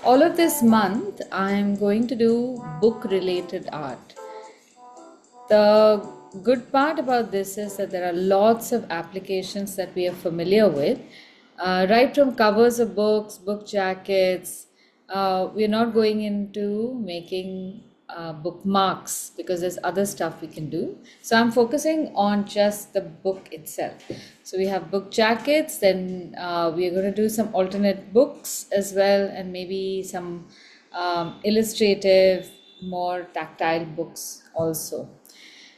All of this month, I'm going to do book related art. The good part about this is that there are lots of applications that we are familiar with, right from covers of books, book jackets. We're not going into making bookmarks because there's other stuff we can do. So I'm focusing on just the book itself. So we have book jackets, then we are going to do some alternate books as well, and maybe some illustrative, more tactile books also.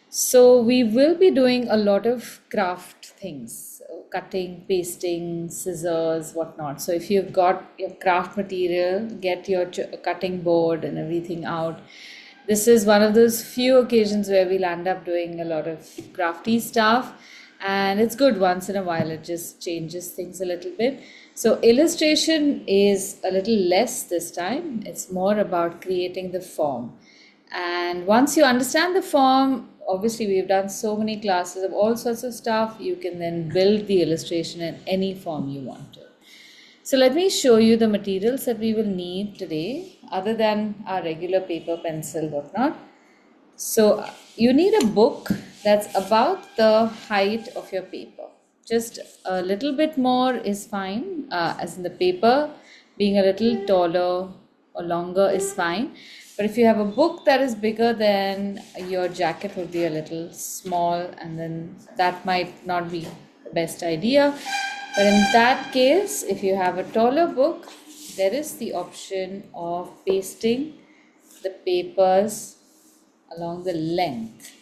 So we will be doing a lot of craft things, cutting, pasting, scissors, whatnot. So if you've got your craft material, get your cutting board and everything out. This is one of those few occasions where we'll end up doing a lot of crafty stuff, and it's good once in a while. It just changes things a little bit. So illustration is a little less this time. It's more about creating the form. And once you understand the form, obviously we've done so many classes of all sorts of stuff, you can then build the illustration in any form you want to. So let me show you the materials that we will need today, other than our regular paper, pencil, whatnot. So you need a book that's about the height of your paper. Just a little bit more is fine, as in the paper being a little taller or longer is fine. But if you have a book that is bigger, then your jacket will be a little small, and then that might not be the best idea. But in that case, if you have a taller book, there is the option of pasting the papers along the length.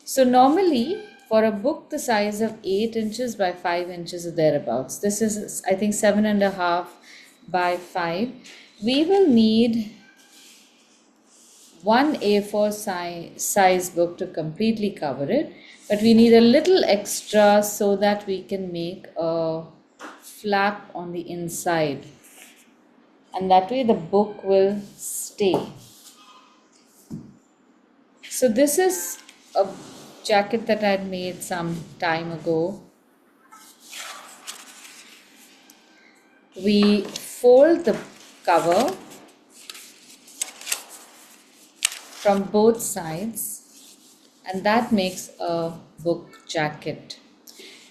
So normally for a book the size of 8 inches by 5 inches or thereabouts, this is I think 7.5 by 5, we will need one A4 size book to completely cover it, but we need a little extra so that we can make a flap on the inside, and that way the book will stay. So this is a jacket that I'd made some time ago. We fold the cover from both sides, and that makes a book jacket.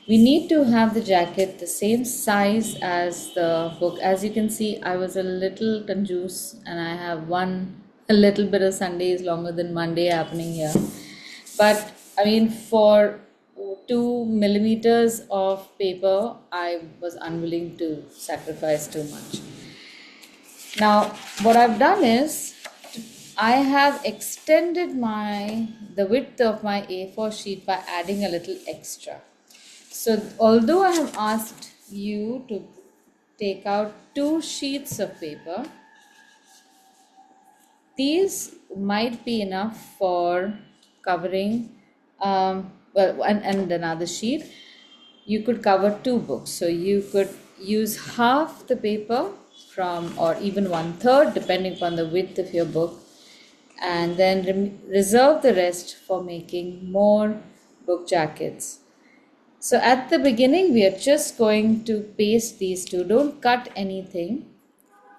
We need to have the jacket the same size as the book. As you can see, I was a little confused, and I have a little bit of Sunday is longer than Monday happening here. But I mean, for 2 millimeters of paper, I was unwilling to sacrifice too much. Now, what I've done is I have extended the width of my A4 sheet by adding a little extra. So although I have asked you to take out 2 sheets of paper, these might be enough for covering, and another sheet. You could cover 2 books. So you could use half the paper from, or even 1/3, depending upon the width of your book, and then reserve the rest for making more book jackets. So at the beginning, we are just going to paste these two. Don't cut anything.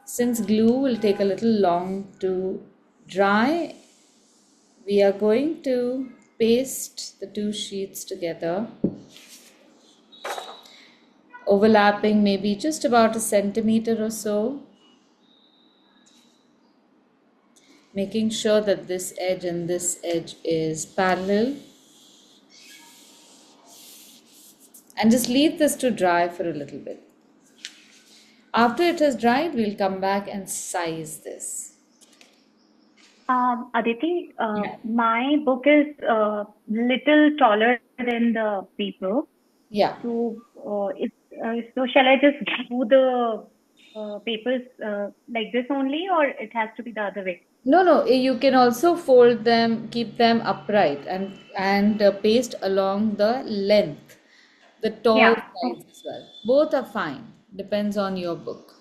Since glue will take a little long to dry, we are going to paste the 2 sheets together, overlapping maybe just about a centimeter or so, making sure that this edge and this edge is parallel. And just leave this to dry for a little bit. After it has dried, we'll come back and size this. Aditi, my book is little taller than the paper. Yeah. So, so shall I just do the papers like this only, or it has to be the other way? No, you can also fold them, keep them upright, and paste along the length, the tall Yeah. sides as well. Both are fine, depends on your book.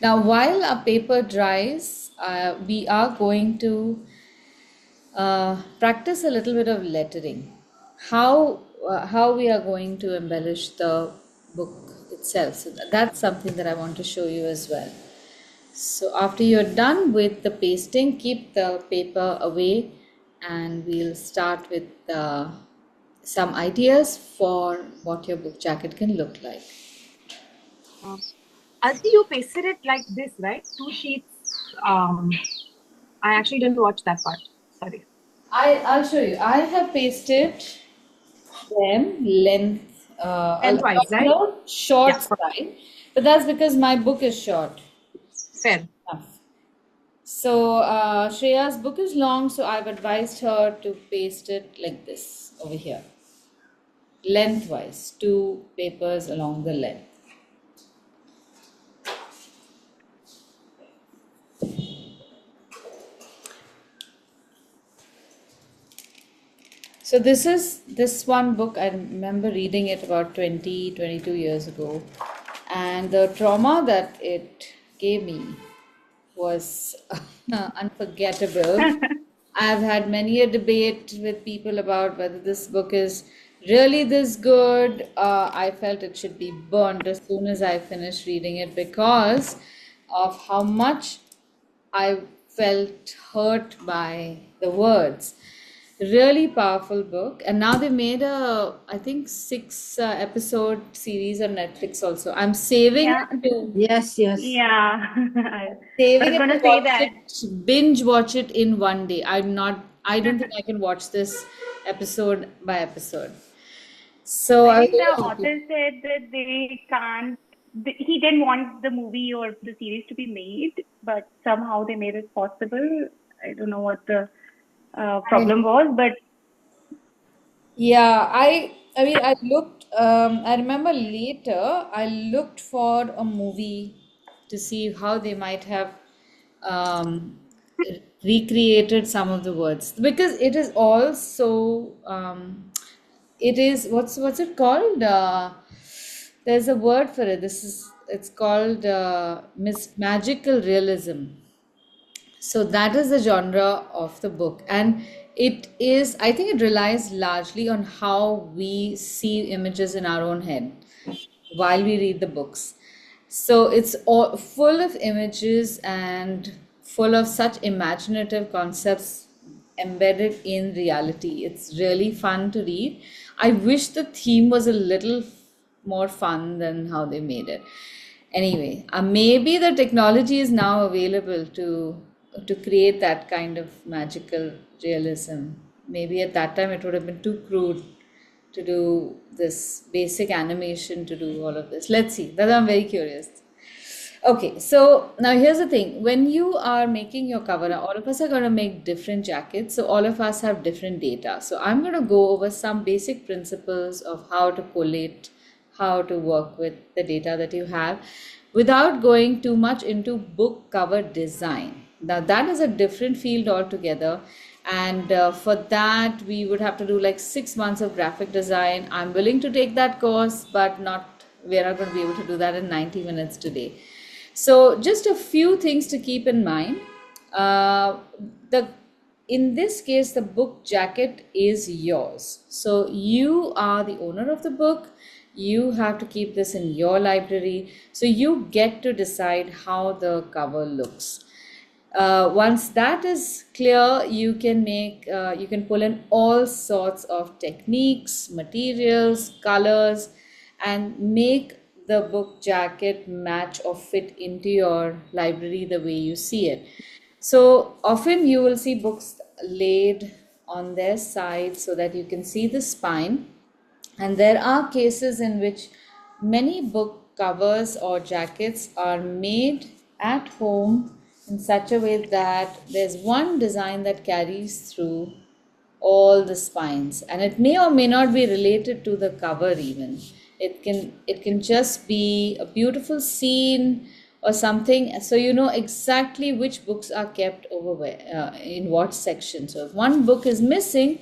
Now, while our paper dries, we are going to practice a little bit of lettering. How how we are going to embellish the book itself. So that's something that I want to show you as well. So after you're done with the pasting, keep the paper away, and we'll start with some ideas for what your book jacket can look like. I'll see you pasted it like this, right? 2 sheets. I actually didn't watch that part. Sorry. I'll show you. I have pasted them Lengthwise, right? on the short Yeah. side, but that's because my book is short Fair. enough. So Shreya's book is long, so I've advised her to paste it like this over here, lengthwise, 2 papers along the length. So this one book, I remember reading it about 22 years ago, and the trauma that it gave me was unforgettable. I've had many a debate with people about whether this book is really this good. I felt it should be burned as soon as I finished reading it because of how much I felt hurt by the words. Really powerful book, and now they made I think 6 episode series on Netflix also. I'm saving Yeah. it to Yes, yes. Yeah. I saving was it gonna to say watch that. it, binge watch it in one day. I don't think I can watch this episode by episode. So I I was think the really happy. author said that they can't. He didn't want the movie or the series to be made, but somehow they made it possible. I don't know what the problem was, but Yeah, I mean I looked I remember later I looked for a movie to see how they might have um recreated some of the words because it is all so it is what's it called? There's a word for it. It's called magical realism. So that is the genre of the book, and it is, I think it relies largely on how we see images in our own head while we read the books. So it's all full of images and full of such imaginative concepts embedded in reality. It's really fun to read. I wish the theme was a little more fun than how they made it. Anyway, maybe the technology is now available to create that kind of magical realism. Maybe at that time it would have been too crude to do this basic animation to do all of this. Let's see. That I'm very curious. Okay, so now here's the thing. When you are making your cover, now all of us are going to make different jackets. So all of us have different data. So I'm going to go over some basic principles of how to collate, how to work with the data that you have without going too much into book cover design. Now that is a different field altogether. And for that, we would have to do like 6 months of graphic design. I'm willing to take that course, but we're not going to be able to do that in 90 minutes today. So just a few things to keep in mind. The In this case, the book jacket is yours. So you are the owner of the book. You have to keep this in your library. So you get to decide how the cover looks. Once that is clear, you can pull in all sorts of techniques, materials, colors, and make the book jacket match or fit into your library the way you see it. So often you will see books laid on their side so that you can see the spine. And there are cases in which many book covers or jackets are made at home in such a way that there's one design that carries through all the spines, and it may or may not be related to the cover even. It can just be a beautiful scene or something, so you know exactly which books are kept over where, in what section. So if one book is missing,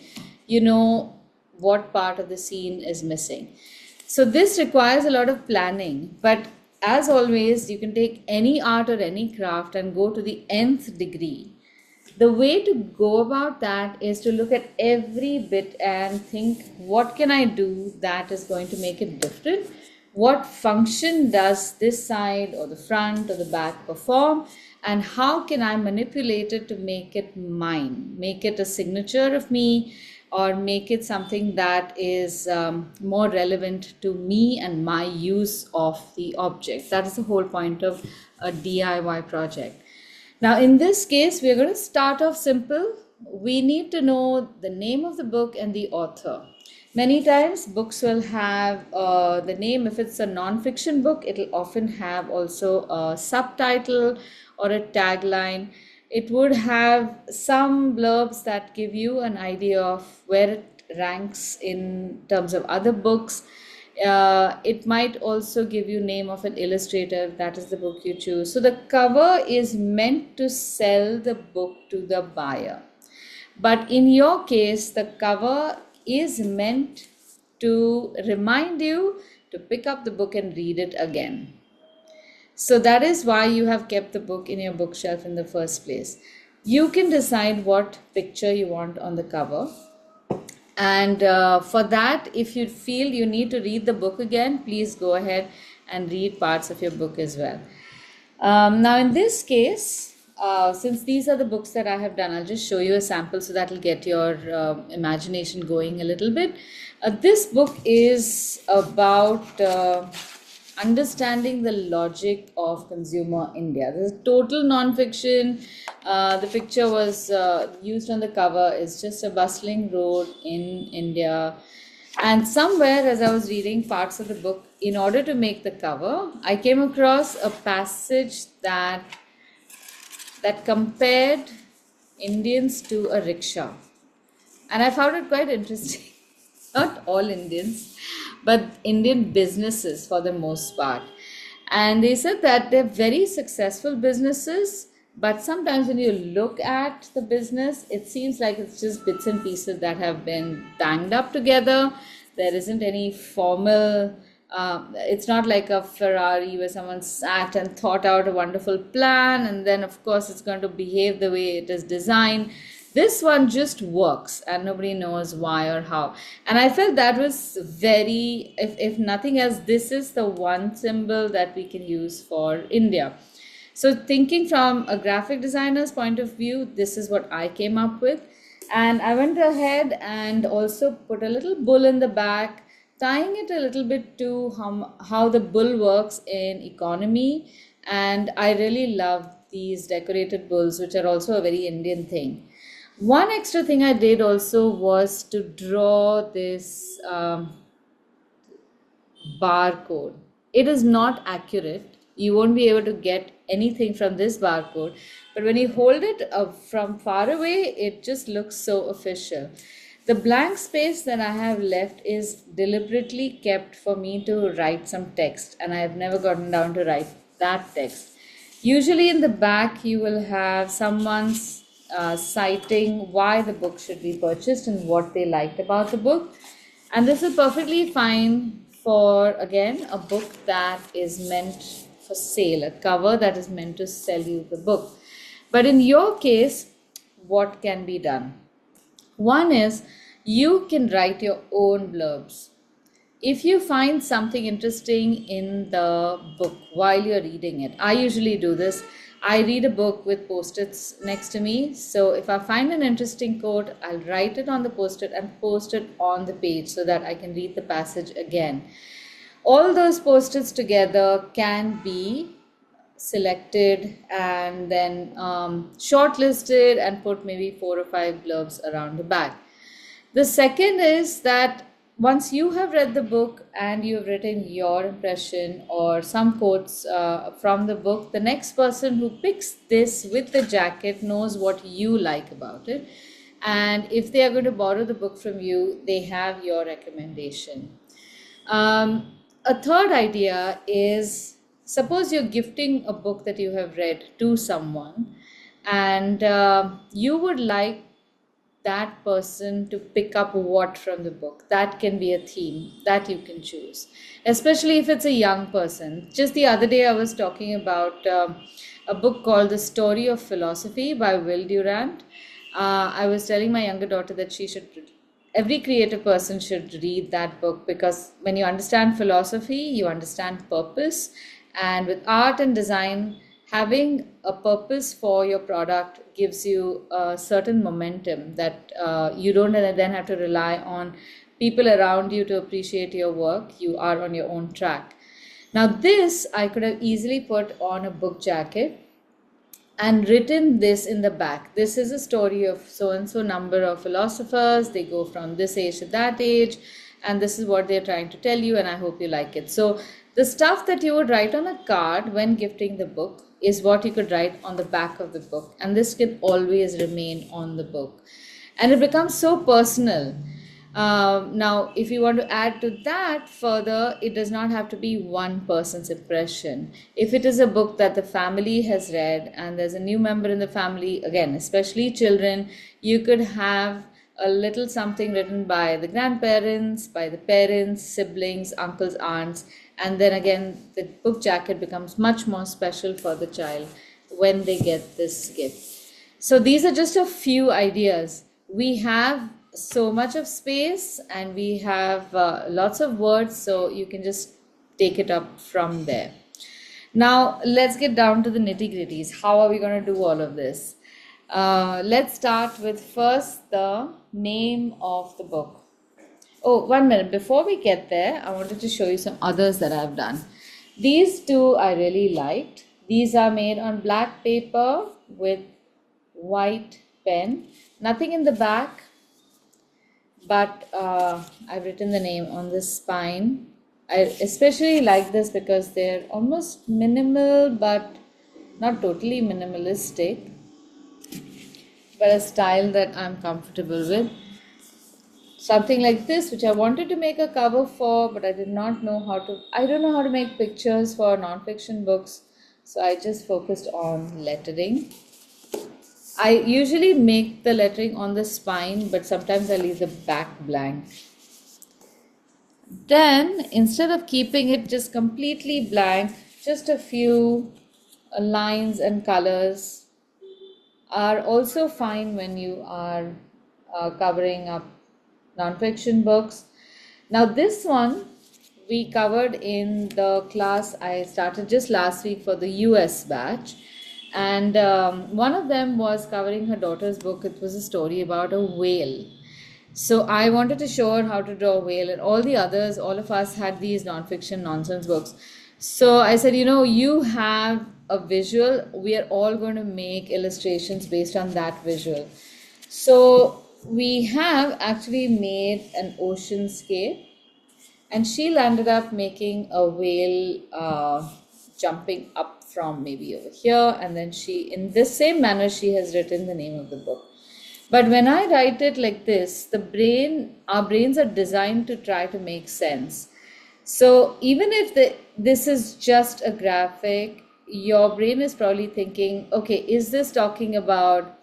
you know what part of the scene is missing. So this requires a lot of planning, but as always, you can take any art or any craft and go to the nth degree The way to go about that is to look at every bit and think, what can I do that is going to make it different? What function does this side or the front or the back perform? And how can I manipulate it to make it mine, make it a signature of me, or make it something that is more relevant to me and my use of the object? That is the whole point of a DIY project. Now, in this case, we're going to start off simple. We need to know the name of the book and the author. Many times, books will have the name. If it's a non-fiction book, it'll often have also a subtitle or a tagline. It would have some blurbs that give you an idea of where it ranks in terms of other books. It might also give you name of an illustrator, that is the book you choose. So the cover is meant to sell the book to the buyer. But in your case, the cover is meant to remind you to pick up the book and read it again. So that is why you have kept the book in your bookshelf in the first place. You can decide what picture you want on the cover. And for that, if you feel you need to read the book again, please go ahead and read parts of your book as well. Now, in this case, since these are the books that I have done, I'll just show you a sample so that will get your imagination going a little bit. This book is about understanding the logic of consumer India. This is total non-fiction. The picture was used on the cover is just a bustling road in India. And somewhere as I was reading parts of the book, in order to make the cover, I came across a passage that compared Indians to a rickshaw. And I found it quite interesting. Not all Indians, but Indian businesses for the most part. And they said that they're very successful businesses, but sometimes when you look at the business, it seems like it's just bits and pieces that have been banged up together. There isn't any formal, it's not like a Ferrari where someone sat and thought out a wonderful plan and then of course it's going to behave the way it is designed. This one just works and nobody knows why or how. And I felt that was very, if nothing else, this is the one symbol that we can use for India. So thinking from a graphic designer's point of view, this is what I came up with. And I went ahead and also put a little bull in the back, tying it a little bit to how the bull works in economy. And I really love these decorated bulls, which are also a very Indian thing. One extra thing I did also was to draw this barcode. It is not accurate. You won't be able to get anything from this barcode. But when you hold it from far away, it just looks so official. The blank space that I have left is deliberately kept for me to write some text. And I have never gotten down to write that text. Usually in the back, you will have someone's citing why the book should be purchased and what they liked about the book. And this is perfectly fine for, again, a book that is meant for sale, a cover that is meant to sell you the book. But in your case, what can be done? One is you can write your own blurbs. If you find something interesting in the book while you're reading it, I usually do this. I read a book with post-its next to me. So if I find an interesting quote, I'll write it on the post-it and post it on the page so that I can read the passage again. All those post-its together can be selected and then shortlisted and put maybe 4 or 5 blurbs around the back. The second is that once you have read the book and you've written your impression or some quotes from the book, the next person who picks this with the jacket knows what you like about it. And if they are going to borrow the book from you, they have your recommendation. A third idea is, suppose you're gifting a book that you have read to someone and you would like that person to pick up what from the book. That can be a theme that you can choose, especially if it's a young person. Just the other day, I was talking about a book called The Story of Philosophy by Will Durant. I was telling my younger daughter that every creative person should read that book, because when you understand philosophy, you understand purpose. And with art and design, having a purpose for your product gives you a certain momentum that you don't then have to rely on people around you to appreciate your work. You are on your own track. Now, this I could have easily put on a book jacket and written this in the back. This is a story of so and so number of philosophers. They go from this age to that age, and this is what they're trying to tell you, and I hope you like it. So the stuff that you would write on a card when gifting the book is what you could write on the back of the book, and this can always remain on the book, and it becomes so personal. Now, if you want to add to that further, it does not have to be one person's impression. If it is a book that the family has read and there's a new member in the family, again, especially children, you could have a little something written by the grandparents, by the parents, siblings, uncles, aunts, and then again, the book jacket becomes much more special for the child when they get this gift. So these are just a few ideas. We have so much of space and we have lots of words, so you can just take it up from there. Now let's get down to the nitty-gritties. How are we going to do all of this? Let's start with first the name of the book. Oh, 1 minute. Before we get there, I wanted to show you some others that I've done. These two I really liked. These are made on black paper with white pen. Nothing in the back, but I've written the name on the spine. I especially like this because they're almost minimal, but not totally minimalistic, but a style that I'm comfortable with. Something like this, which I wanted to make a cover for, but I did not know how to. I don't know how to make pictures for non-fiction books, so I just focused on lettering. I usually make the lettering on the spine, but sometimes I leave the back blank. Then, instead of keeping it just completely blank, just a few lines and colors are also fine when you are covering up non-fiction books. Now this one we covered in the class I started just last week for the US batch, and one of them was covering her daughter's book. It was a story about a whale. So I wanted to show her how to draw a whale, and all the others, all of us had these non-fiction nonsense books. So I said, you have a visual, we are all going to make illustrations based on that visual. So we have actually made an oceanscape, and she landed up making a whale jumping up from maybe over here, and then in this same manner, she has written the name of the book. But when I write it like this, our brains are designed to try to make sense. So even if this is just a graphic, your brain is probably thinking, okay, is this talking about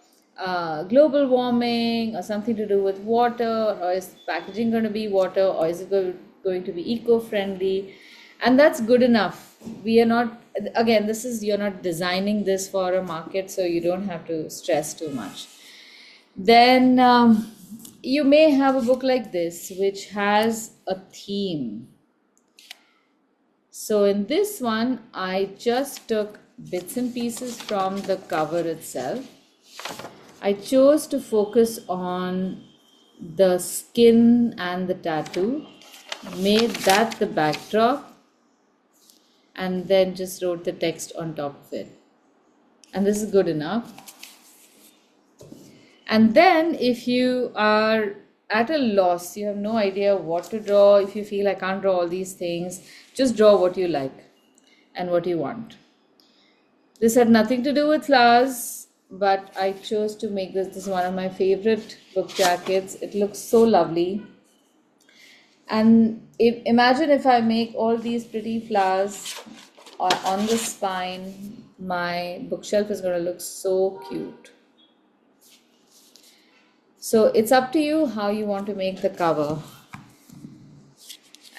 global warming or something to do with water, or is packaging going to be water, or is it going to be eco-friendly? And that's good enough. We are not, again, you're not designing this for a market, so you don't have to stress too much. Then you may have a book like this which has a theme. So in this one, I just took bits and pieces from the cover itself. I chose to focus on the skin and the tattoo, made that the backdrop, and then just wrote the text on top of it. And this is good enough. And then if you are at a loss, you have no idea what to draw, if you feel I can't draw all these things, just draw what you like and what you want. This had nothing to do with flowers, but I chose to make this. This is one of my favorite book jackets. It looks so lovely. And imagine if I make all these pretty flowers on the spine, my bookshelf is going to look so cute. So it's up to you how you want to make the cover.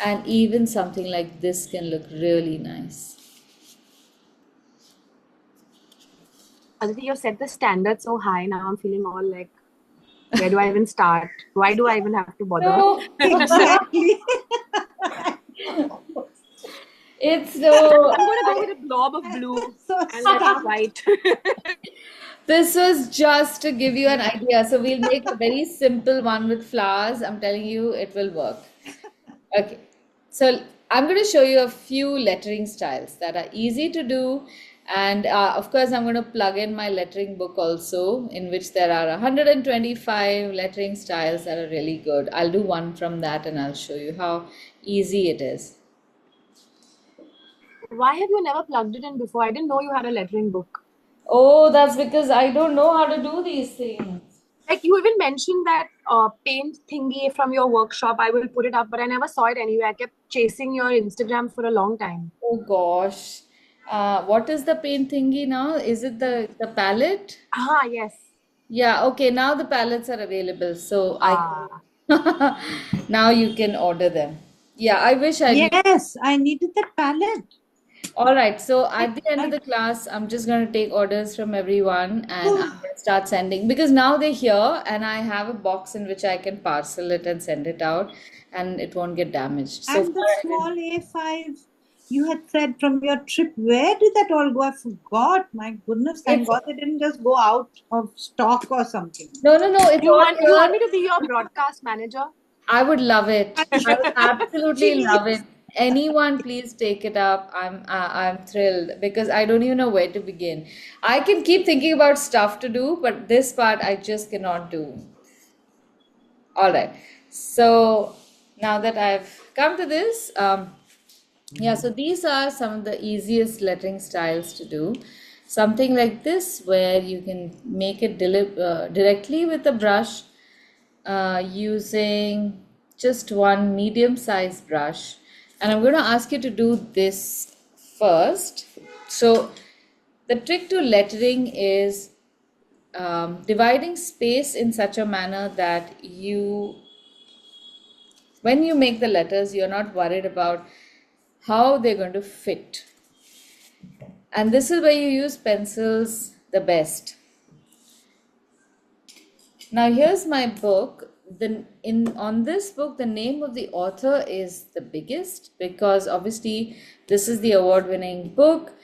And even something like this can look really nice. Aditi, you've set the standard so high. Now I'm feeling all like, where do I even start? Why do I even have to bother? No, Exactly. it's no. I'm gonna go with a blob of blue So and let it stumped. white. This was just to give you an idea. So we'll make a very simple one with flowers. I'm telling you, it will work. Okay. So I'm going to show you a few lettering styles that are easy to do. And of course, I'm going to plug in my lettering book also, in which there are 125 lettering styles that are really good. I'll do one from that and I'll show you how easy it is. Why have you never plugged it in before? I didn't know you had a lettering book. Oh, that's because I don't know how to do these things. Like you even mentioned that paint thingy from your workshop. I will put it up, but I never saw it anywhere. I kept chasing your Instagram for a long time. Oh gosh. What is the paint thingy now? Is it the palette? Ah, yes. Yeah, okay, now the palettes are available, so Ah. now you can order them. Yeah, I wish I knew. Yes, I needed that palette. All right, so at the end of the class, I'm just going to take orders from everyone and I'm going to start sending because now they're here and I have a box in which I can parcel it and send it out and it won't get damaged. So And the small A5 you had said from your trip, where did that all go? I forgot. My goodness, thank it's God they didn't just go out of stock or something. no, it's You all want here. me to be your broadcast manager? I would love it. I would absolutely Please. love it. Anyone, please take it up. I'm thrilled because I don't even know where to begin. I can keep thinking about stuff to do, but this part I just cannot do. All right. So now that I've come to this, yeah, so these are some of the easiest lettering styles to do. Something like this, where you can make it directly with a brush using just one medium sized brush. And I'm going to ask you to do this first. So, the trick to lettering is dividing space in such a manner that when you make the letters, you're not worried about how they're going to fit. And this is where you use pencils the best. Now here's my book. On this book, the name of the author is the biggest because obviously this is the award-winning book.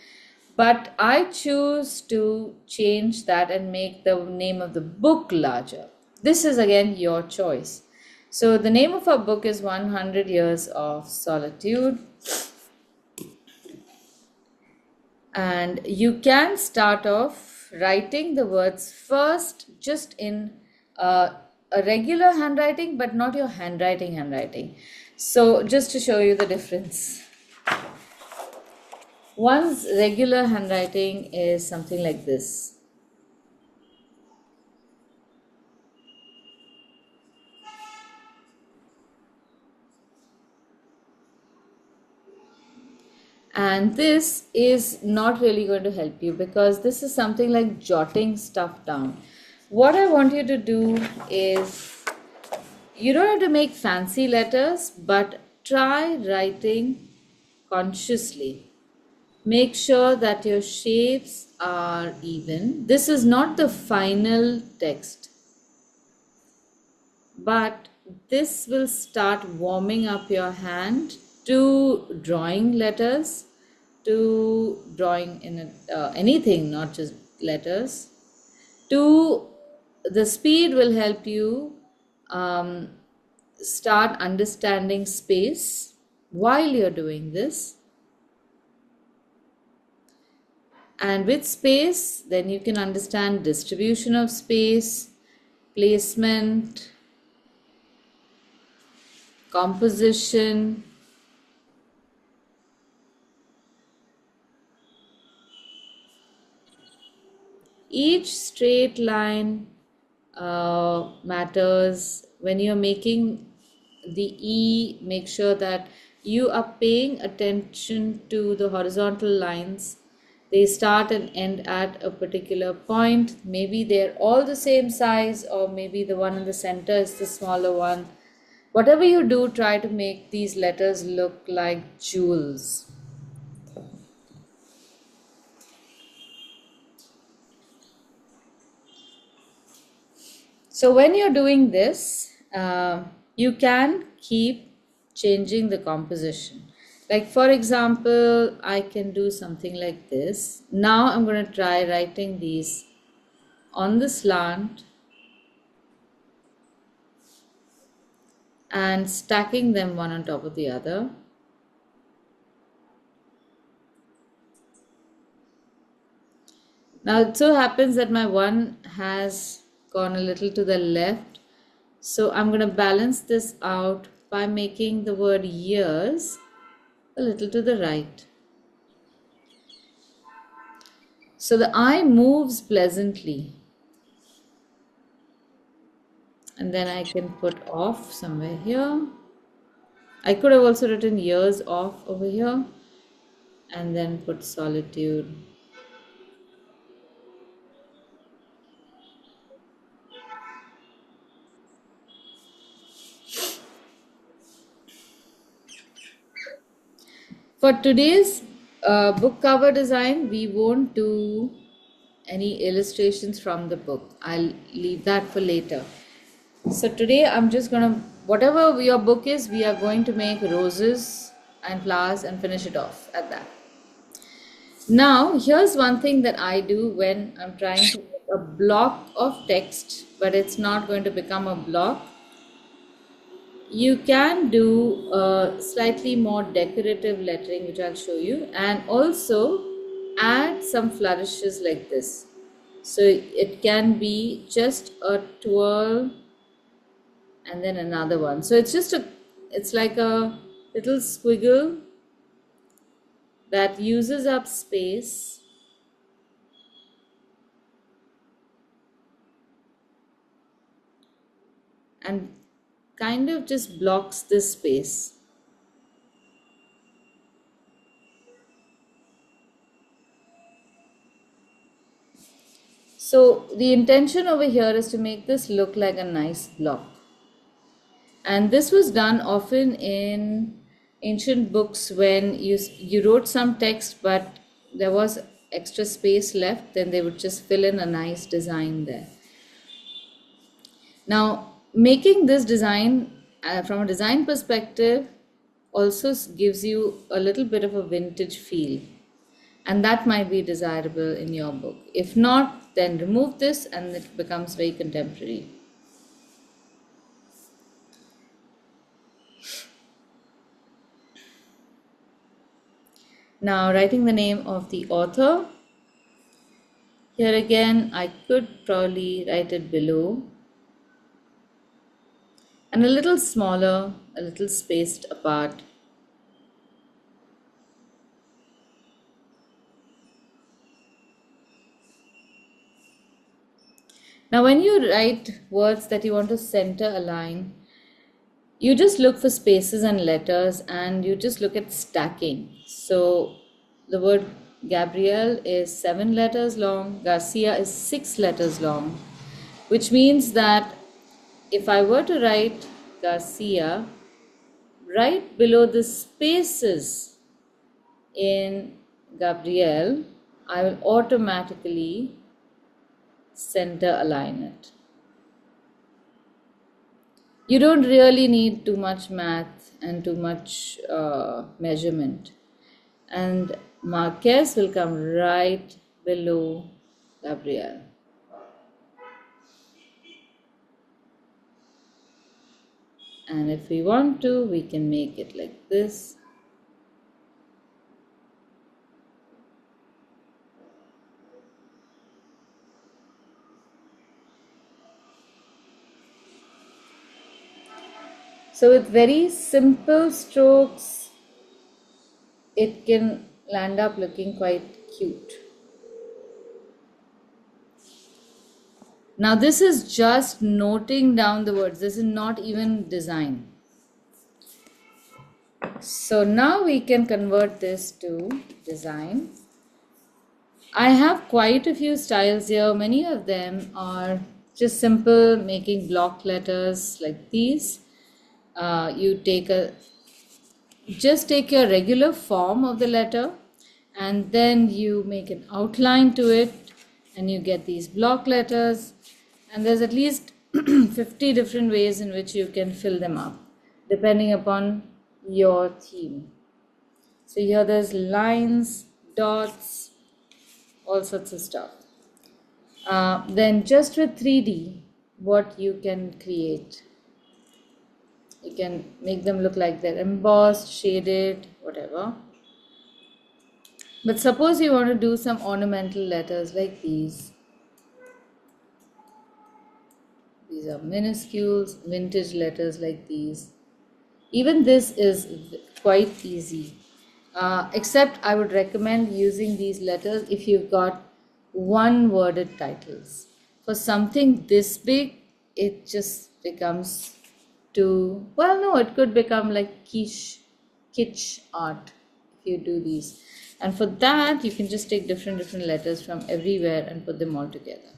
But I choose to change that and make the name of the book larger. This is again your choice. So the name of our book is 100 Years of Solitude. And you can start off writing the words first just in a regular handwriting, but not your handwriting. So just to show you the difference. One's regular handwriting is something like this. And this is not really going to help you because this is something like jotting stuff down. What I want you to do is, you don't have to make fancy letters, but try writing consciously. Make sure that your shapes are even. This is not the final text, but this will start warming up your hand to drawing letters, to drawing in anything, not just letters. The speed will help you start understanding space while you're doing this. And with space, then you can understand distribution of space, placement, composition. Each straight line matters. When you're making the E, make sure that you are paying attention to the horizontal lines They start and end at a particular point. Maybe they're all the same size, or maybe the one in the center is the smaller one. Whatever you do, try to make these letters look like jewels. So when you're doing this, you can keep changing the composition. Like for example, I can do something like this. Now I'm going to try writing these on the slant and stacking them one on top of the other. Now it so happens that my one has gone a little to the left, so I'm going to balance this out by making the word years a little to the right. So the I moves pleasantly, and then I can put off somewhere here. I could have also written years off over here and then put solitude. For today's book cover design, we won't do any illustrations from the book. I'll leave that for later. So today I'm just gonna, whatever your book is, we are going to make roses and flowers and finish it off at that. Now, here's one thing that I do when I'm trying to make a block of text, but it's not going to become a block. You can do a slightly more decorative lettering, which I'll show you, and also add some flourishes like this. So it can be just a twirl and then another one. So it's like a little squiggle that uses up space and kind of just blocks this space. So the intention over here is to make this look like a nice block. And this was done often in ancient books when you wrote some text but there was extra space left, then they would just fill in a nice design there. Now, making this design from a design perspective also gives you a little bit of a vintage feel, and that might be desirable in your book. If not, then remove this and it becomes very contemporary. Now, writing the name of the author. Here again, I could probably write it below and a little smaller, a little spaced apart. Now, when you write words that you want to center align, you just look for spaces and letters and you just look at stacking. So the word Gabriel is 7 letters long, Garcia is 6 letters long, which means that if I were to write Garcia, right below the spaces in Gabriel, I will automatically center align it. You don't really need too much math and too much measurement. And Marquez will come right below Gabriel. And if we want to, we can make it like this. So with very simple strokes, it can land up looking quite cute. Now this is just noting down the words. This is not even design. So now we can convert this to design. I have quite a few styles here. Many of them are just simple, making block letters like these. You just take your regular form of the letter, and then you make an outline to it, and you get these block letters, and there's at least 50 different ways in which you can fill them up depending upon your theme. So here there's lines, dots, all sorts of stuff. Then just with 3D, what you can create, you can make them look like they're embossed, shaded, whatever. But suppose you want to do some ornamental letters like these. These are minuscules, vintage letters like these. Even this is quite easy. Except I would recommend using these letters if you've got one worded titles. For something this big, it just becomes too, well, no, it could become like kitsch art if you do these. And for that, you can just take different letters from everywhere and put them all together.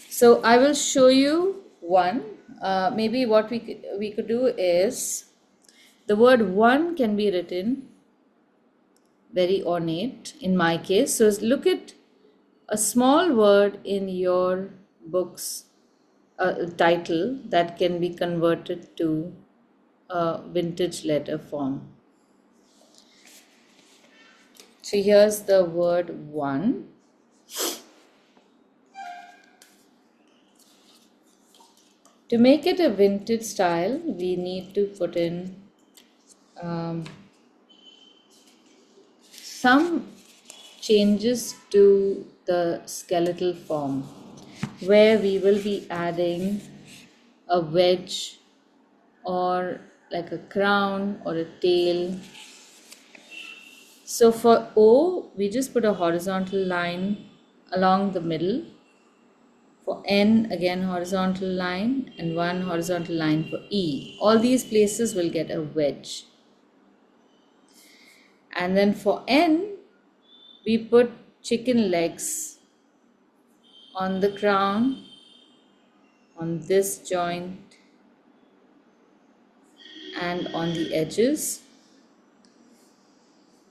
So I will show you one. Maybe what we could do is, the word one can be written very ornate in my case. So look at a small word in your book's title that can be converted to a vintage letter form. So here's the word one. To make it a vintage style, we need to put in some changes to the skeletal form, where we will be adding a wedge or like a crown or a tail. So for O, we just put a horizontal line along the middle. For N, again horizontal line, and one horizontal line for E. All these places will get a wedge. And then for N, we put chicken legs on the crown, on this joint, and on the edges.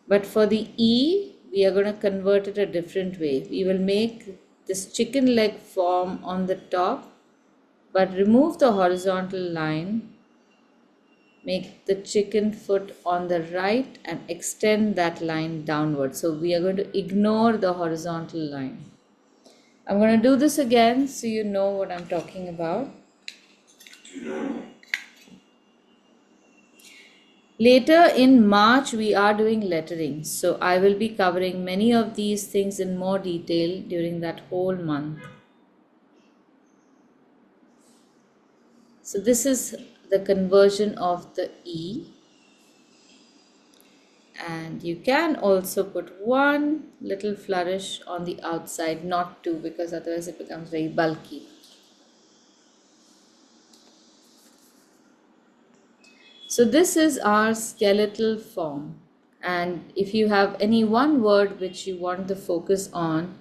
But for the E, we are going to convert it a different way. We will make this chicken leg form on the top, but remove the horizontal line, make the chicken foot on the right and extend that line downward. So we are going to ignore the horizontal line. I'm going to do this again so you know what I'm talking about. Later in March, we are doing lettering. So I will be covering many of these things in more detail during that whole month. So this is the conversion of the E. And you can also put one little flourish on the outside, not two, because otherwise it becomes very bulky. So this is our skeletal form. And if you have any one word which you want the focus on,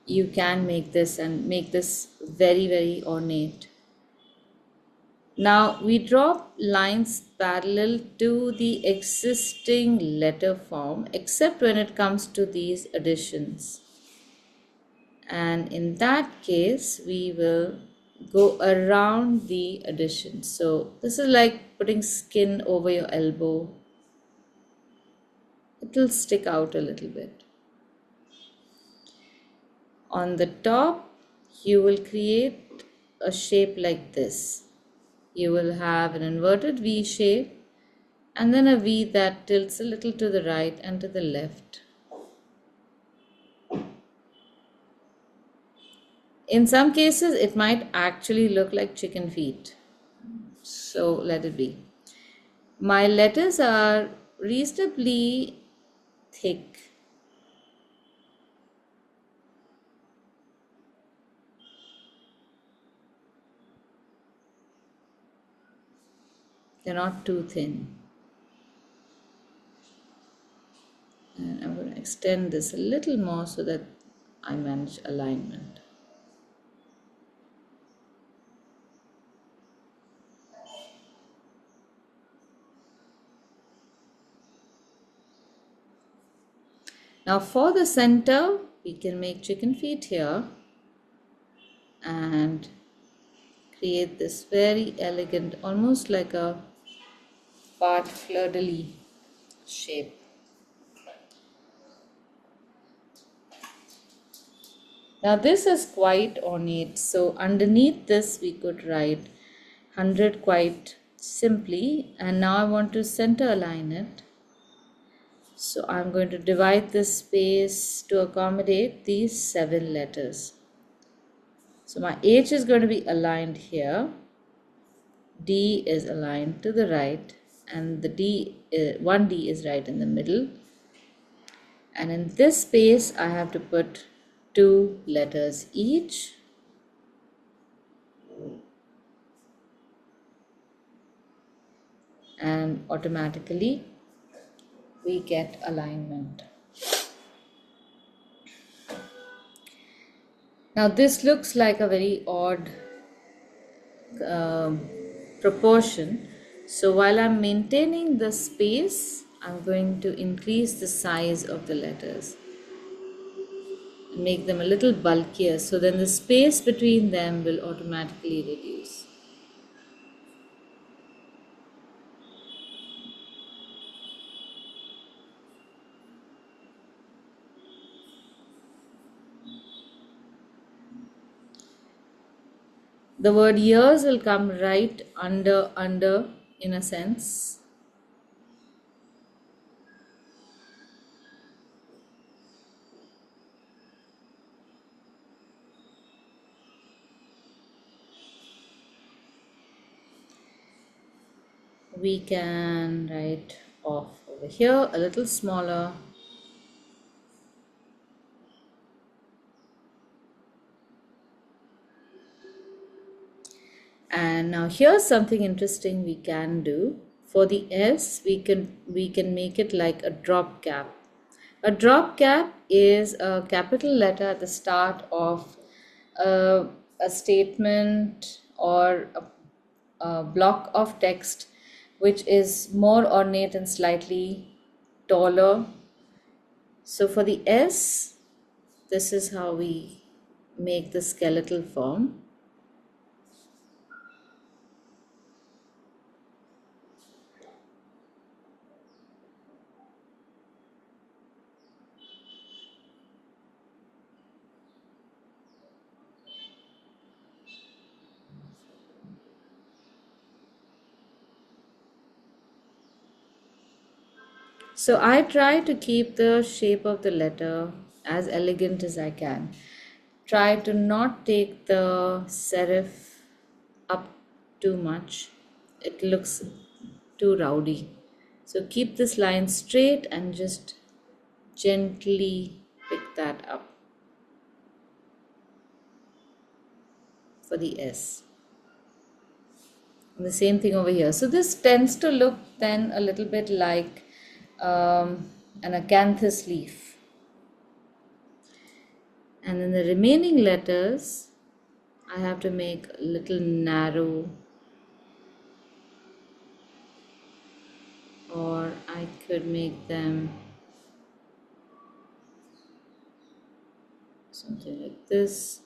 you can make this and make this very, very ornate. Now we drop lines parallel to the existing letter form, except when it comes to these additions. And in that case, we will go around the addition. So this is like putting skin over your elbow. It will stick out a little bit. On the top, you will create a shape like this. You will have an inverted V shape and then a V that tilts a little to the right and to the left. In some cases, it might actually look like chicken feet. So let it be. My letters are reasonably thick. They're not too thin. And I'm going to extend this a little more so that I manage alignment. Now for the center, we can make chicken feet here and create this very elegant, almost like a part fleur-de-lis shape. Now this is quite ornate, so underneath this we could write 100 quite simply, and now I want to center align it. So I'm going to divide this space to accommodate these 7 letters. So my H is going to be aligned here, D is aligned to the right, and the one D is right in the middle. And in this space I have to put 2 letters each. And automatically we get alignment. Now this looks like a very odd proportion. So while I'm maintaining the space, I'm going to increase the size of the letters and make them a little bulkier, so then the space between them will automatically reduce. The word years will come right under in a sense. We can write off over here a little smaller. And now here's something interesting we can do. For the S, we can make it like a drop cap. A drop cap is a capital letter at the start of a statement or a block of text which is more ornate and slightly taller. So for the S, this is how we make the skeletal form. So I try to keep the shape of the letter as elegant as I can. Try to not take the serif up too much. It looks too rowdy. So keep this line straight and just gently pick that up for the S. And the same thing over here. So this tends to look then a little bit like an acanthus leaf. And then the remaining letters I have to make a little narrow, or I could make them something like this.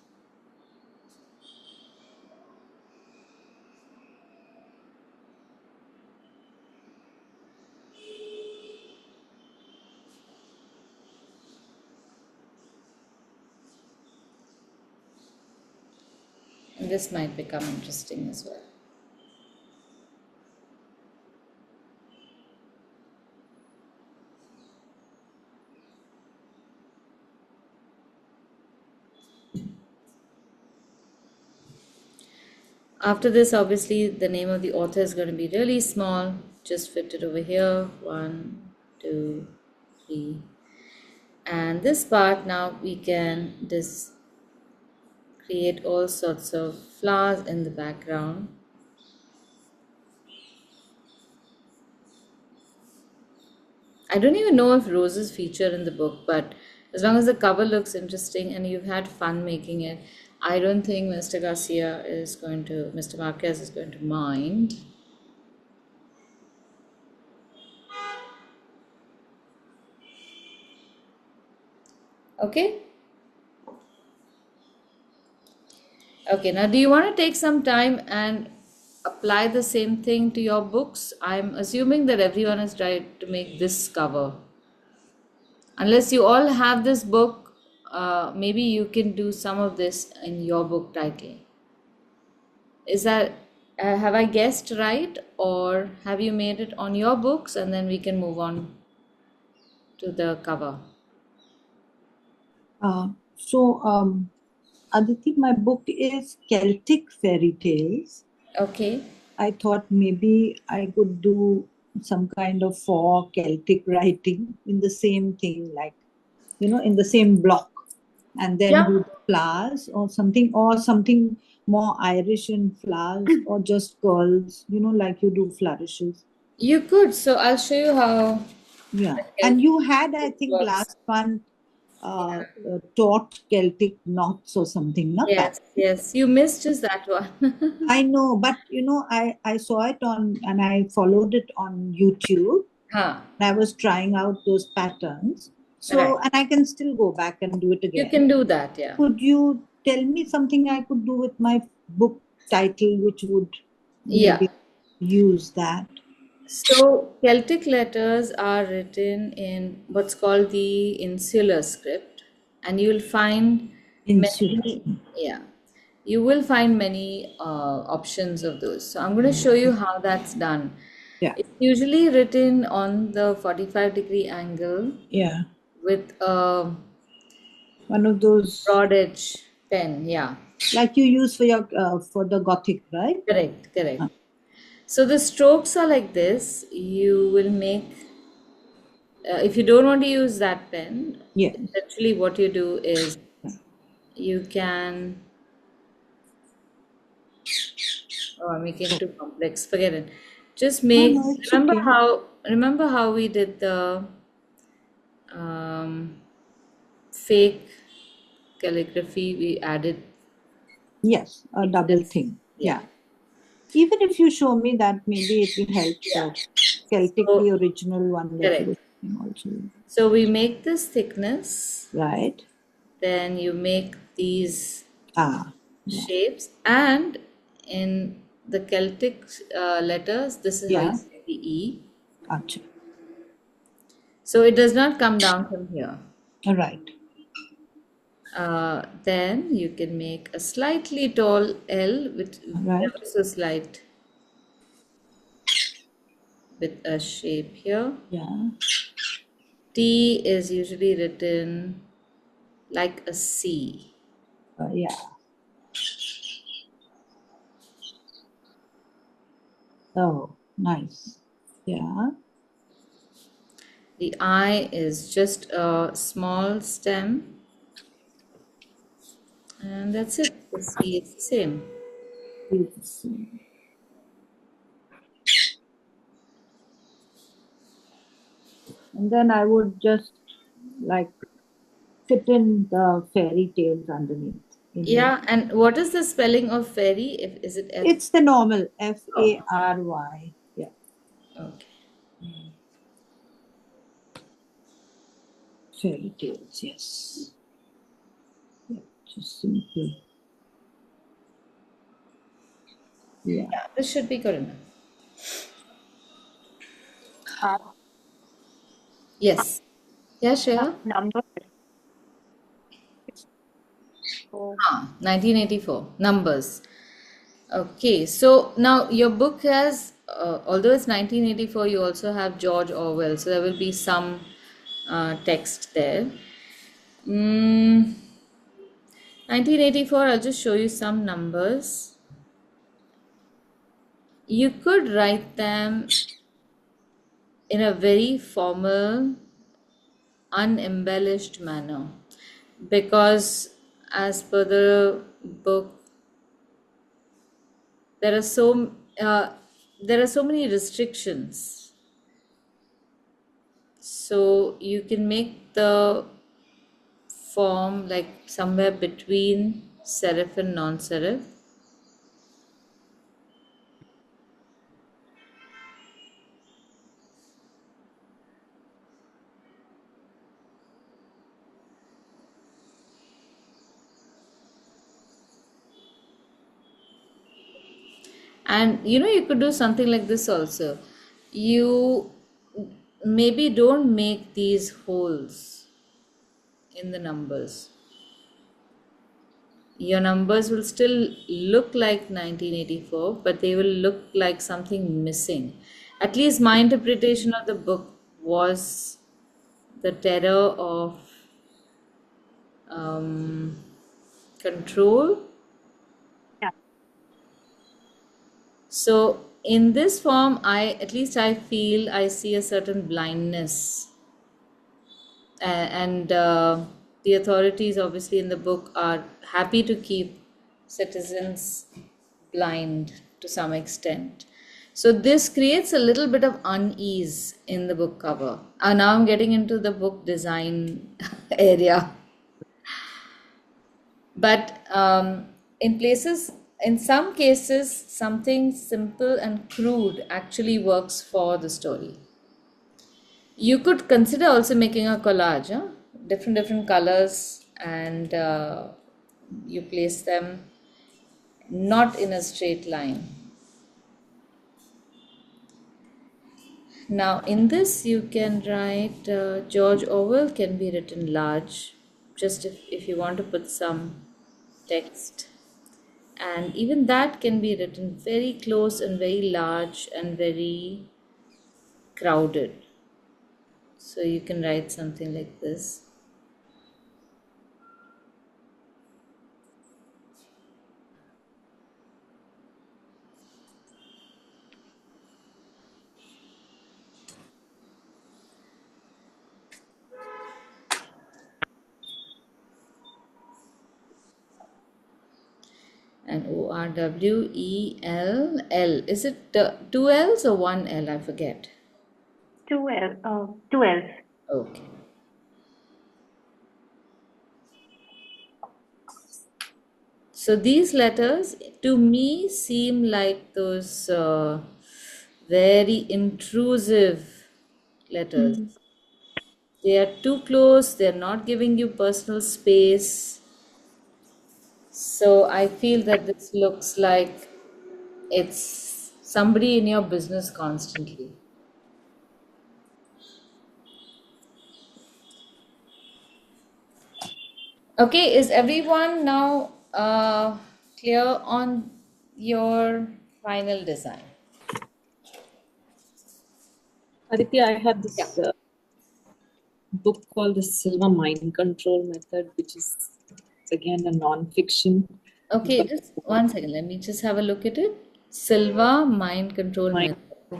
And this might become interesting as well. After this, obviously, the name of the author is going to be really small. Just fit it over here. 1, 2, 3. And this part now we can just create all sorts of flowers in the background. I don't even know if roses feature in the book, but as long as the cover looks interesting and you've had fun making it, I don't think Mr. Marquez is going to mind. Okay? Okay, now do you want to take some time and apply the same thing to your books? I'm assuming that everyone has tried to make this cover. Unless you all have this book, maybe you can do some of this in your book title. Is that, have I guessed right, or have you made it on your books and then we can move on to the cover? So, Aditi, my book is Celtic fairy tales. Okay. I thought maybe I could do some kind of for Celtic writing in the same thing, like, in the same block, and then Yeah. do the flowers or something more Irish in flowers, or just girls, like you do flourishes. You could. So I'll show you how Yeah. the And Celtic you had, I think, works. last one taught Celtic knots or something, not that. Yes. You missed just that one. I know, but I saw it and I followed it on YouTube. Huh. I was trying out those patterns. Right. So, and I can still go back and do it You again. can do that, yeah. Could you tell me something I could do with my book title, which would Yeah. maybe use that? So Celtic letters are written in what's called the insular script, and you'll find Insular. you will find many options of those. So I'm going to show you how that's done. Yeah. It's usually written on the 45-degree angle Yeah. with a One of those broad edge pen. Yeah, like you use for your for the Gothic, right? correct. So the strokes are like this. You will make, if you don't want to use that pen, Yes. essentially what you do is you can, oh, I'm making it too complex. Forget it. Just make, No, it's okay. remember how we did the fake calligraphy? We added, Yes, a double thing. yeah. Yeah. Even if you show me that, maybe it will help Yeah. the Celtic, So, the original one that you correct. were saying also. So we make this thickness, Right? then you make these Ah, yeah. shapes, and in the Celtic letters, this is how you Yeah. say the E. Acha. So it does not come down from here. All right. Then you can make a slightly tall L with Right. ever so slight with a shape here. Yeah. T is usually written like a C. Yeah. Oh, nice. Yeah. The I is just a small stem, and that's it. The C is the same. It's, and then I would just like fit in the fairy tales underneath. Yeah, and what is the spelling of fairy? Is it F? It's the normal Fary. Yeah. Okay. Fairy tales, yes. Yeah, just simple. Yeah. Yeah, this should be good enough. Yes. Yeah, Shreya? Number. So 1984. Numbers. Okay, so now your book has, although it's 1984, you also have George Orwell, so there will be some text there. 1984, I'll just show you some numbers. You could write them in a very formal, unembellished manner because, as per the book, there are so many restrictions. So you can make the form like somewhere between serif and non-serif. And you could do something like this also. You maybe don't make these holes in the numbers. Your numbers will still look like 1984, but they will look like something missing. At least my interpretation of the book was the terror of control. Yeah. So in this form, at least I feel I see a certain blindness, and the authorities, obviously, in the book are happy to keep citizens blind to some extent. So this creates a little bit of unease in the book cover. Now I'm getting into the book design area. But in some cases, something simple and crude actually works for the story. You could consider also making a collage, huh? Different colors, and you place them not in a straight line. Now, in this, you can write George Orwell can be written large, just if you want to put some text. And even that can be written very close and very large and very crowded. So you can write something like this. And Orwell. Is it two L's or one L? I forget. Two L. Two L's. Okay. So these letters to me seem like those very intrusive letters. They are too close, they're not giving you personal space. So I feel that this looks like it's somebody in your business constantly. Okay, is everyone now clear on your final design? Aditya, I have this Yeah. book called The Silver Mind Control Method, which is again a non-fiction. Okay, But just one second. Let me just have a look at it. Silva mind control Mind- method.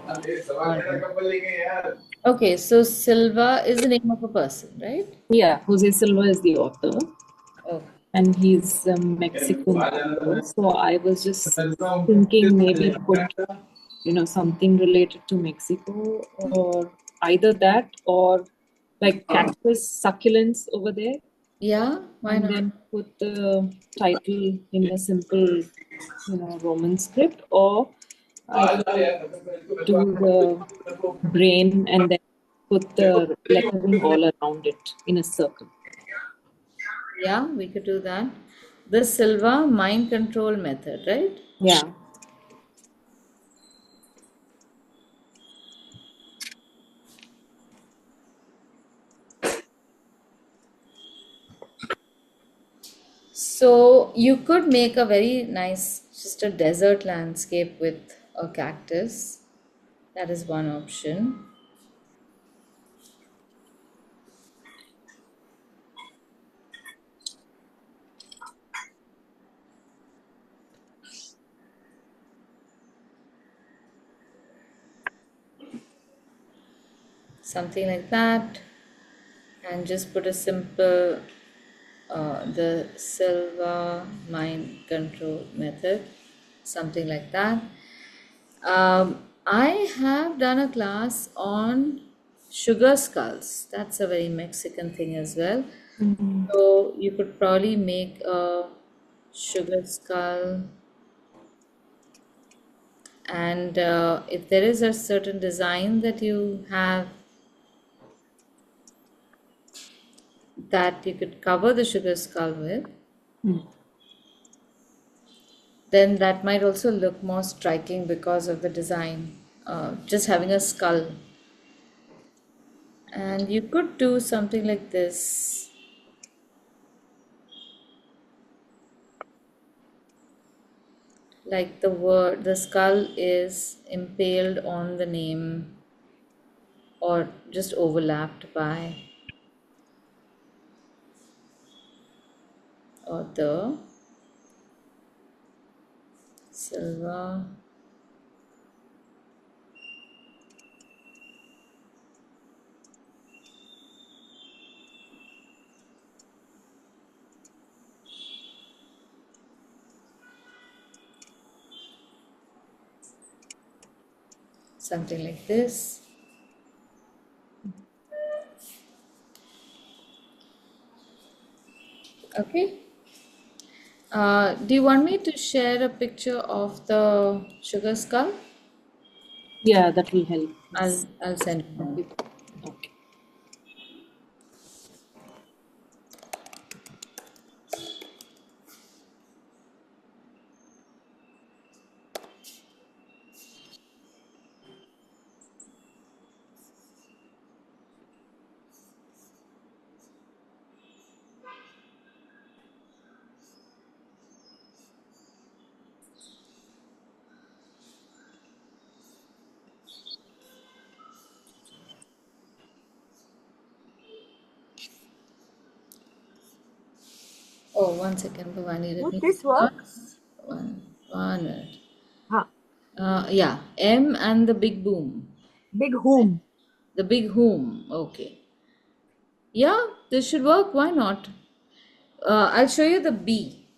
Okay, so Silva is the name of a person, right? yeah, Jose Silva is the author, Oh, and he's a Mexican author. So I was just thinking maybe put something related to Mexico, or either that or like cactus succulents over there, yeah, why and not? then put the title in a simple Roman script, or I could do the brain and then put the lettering all around it in a circle. Yeah, we could do that. The Silva mind control method, right? Yeah. So you could make a very nice, just a desert landscape with a cactus. That is one option. Something like that. And just put a simple the Silva mind control method, something like that. I have done a class on sugar skulls. That's a very Mexican thing as well. Mm-hmm. So you could probably make a sugar skull, and if there is a certain design that you have that you could cover the sugar skull with, then that might also look more striking because of the design. Just having a skull. And you could do something like this. Like the skull is impaled on the name or just overlapped by, or the silver. Something like this. Okay. Do you want me to share a picture of the sugar skull? Yeah, that will help. I'll send it now. Okay. Oh, 1 second, Bhavani. Let Would me this work? one minute. Huh. Yeah, M and the big boom. Big whom? The big whom. Okay. Yeah, this should work. Why not? I'll show you the B.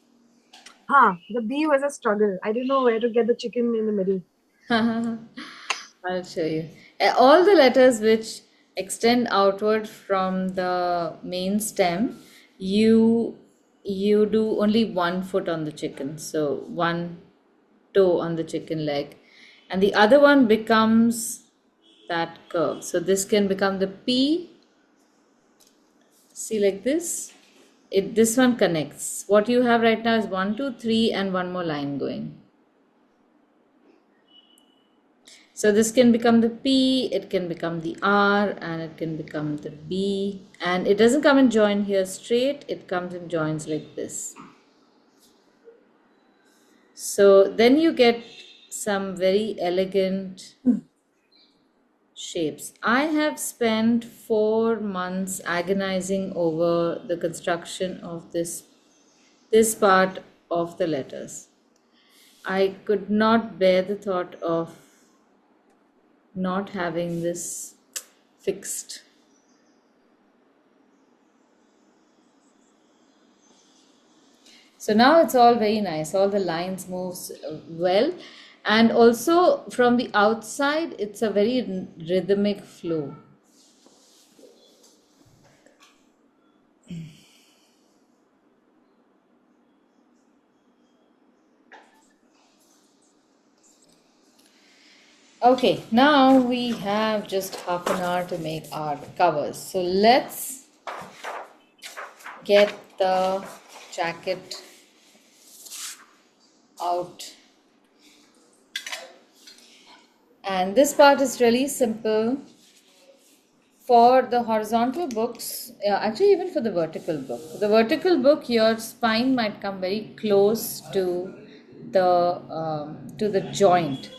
Huh. The B was a struggle. I didn't know where to get the chicken in the middle. I'll show you. All the letters which extend outward from the main stem, you do only 1 foot on the chicken. So one toe on the chicken leg, and the other one becomes that curve. So this can become the P. See, like this. This one connects. What you have right now is 1, 2, 3, and one more line going. So this can become the P, it can become the R, and it can become the B. And it doesn't come in join here straight, it comes in joins like this. So then you get some very elegant shapes. I have spent 4 months agonizing over the construction of this part of the letters. I could not bear the thought of not having this fixed. So now it's all very nice. All the lines moves well, and also from the outside it's a very rhythmic flow. Okay, now we have just half an hour to make our covers. So let's get the jacket out. And this part is really simple. For the horizontal books, actually even for the vertical book. The vertical book, your spine might come very close to the joint.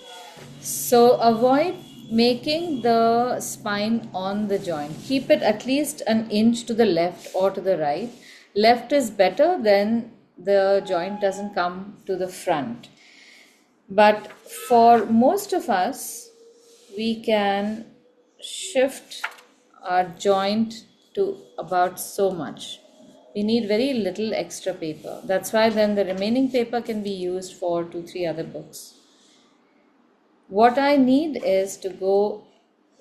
So avoid making the spine on the joint. Keep it at least an inch to the left or to the right. Left is better, then the joint doesn't come to the front. But for most of us, we can shift our joint to about so much. We need very little extra paper. That's why then the remaining paper can be used for 2-3 other books. What I need is to go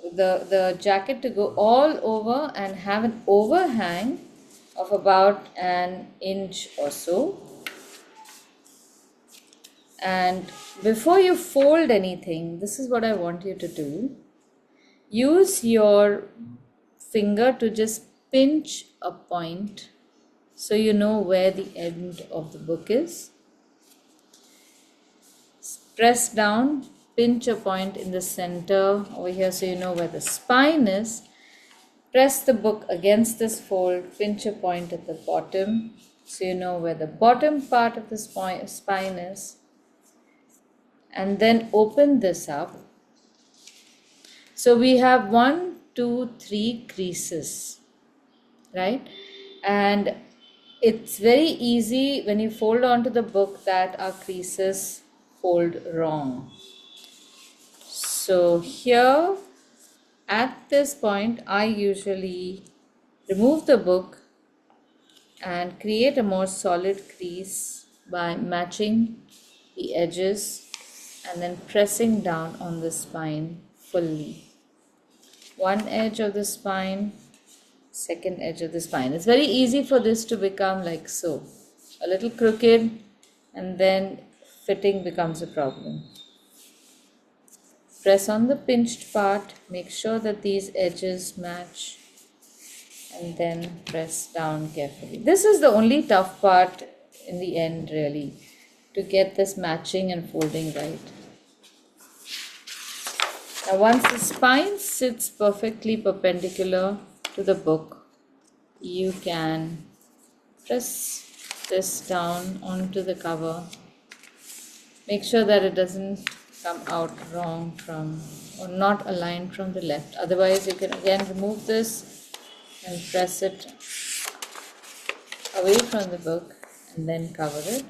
the jacket to go all over and have an overhang of about an inch or so. And before you fold anything, this is what I want you to do. Use your finger to just pinch a point so you know where the end of the book is. Press down, pinch a point in the center over here so you know where the spine is. Press the book against this fold, pinch a point at the bottom so you know where the bottom part of the spine is. And then open this up. So we have 1, 2, 3 creases, right? And it's very easy when you fold onto the book that our creases fold wrong. So here at this point, I usually remove the book and create a more solid crease by matching the edges and then pressing down on the spine fully. One edge of the spine, second edge of the spine. It's very easy for this to become like so, a little crooked, and then fitting becomes a problem. Press on the pinched part, make sure that these edges match, and then press down carefully. This is the only tough part in the end, really, to get this matching and folding right. Now once the spine sits perfectly perpendicular to the book, you can press this down onto the cover. Make sure that it doesn't come out wrong from or not aligned from the left. Otherwise you can again remove this and press it away from the book and then cover it.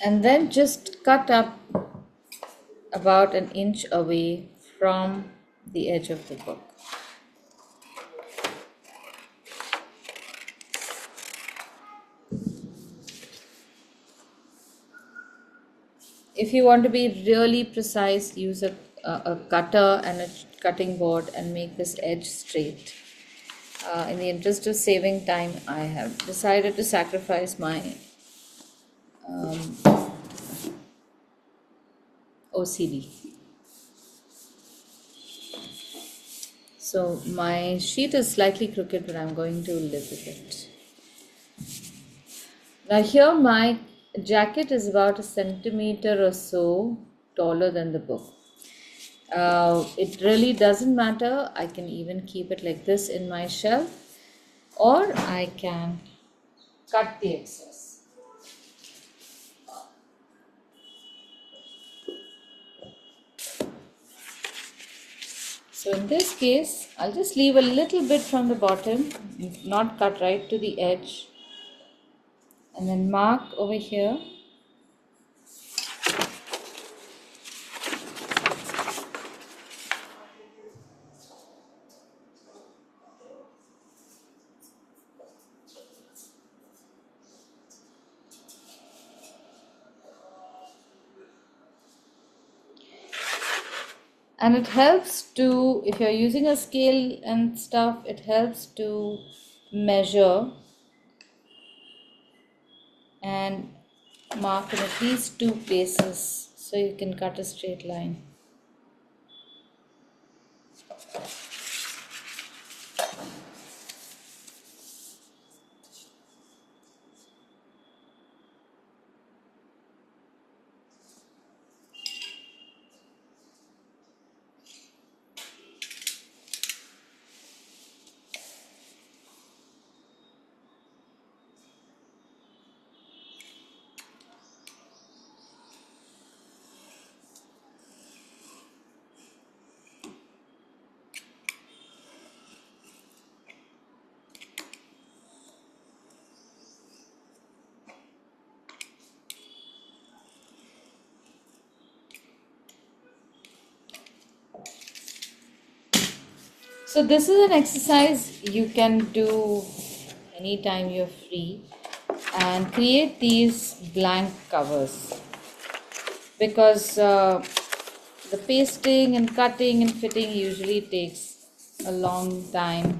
And then just cut up about an inch away from the edge of the book. If you want to be really precise, use a cutter and a cutting board and make this edge straight. In the interest of saving time, I have decided to sacrifice my OCD. So my sheet is slightly crooked, but I'm going to live with it. Now here my jacket is about 1 centimeter or so taller than the book. It really doesn't matter. I can even keep it like this in my shelf, or I can cut the excess. So in this case, I'll just leave a little bit from the bottom, not cut right to the edge, and then mark over here. And it helps to, if you're using a scale and stuff, it helps to measure and mark in at least 2 places so you can cut a straight line. So this is an exercise you can do anytime you're free, and create these blank covers, because the pasting and cutting and fitting usually takes a long time.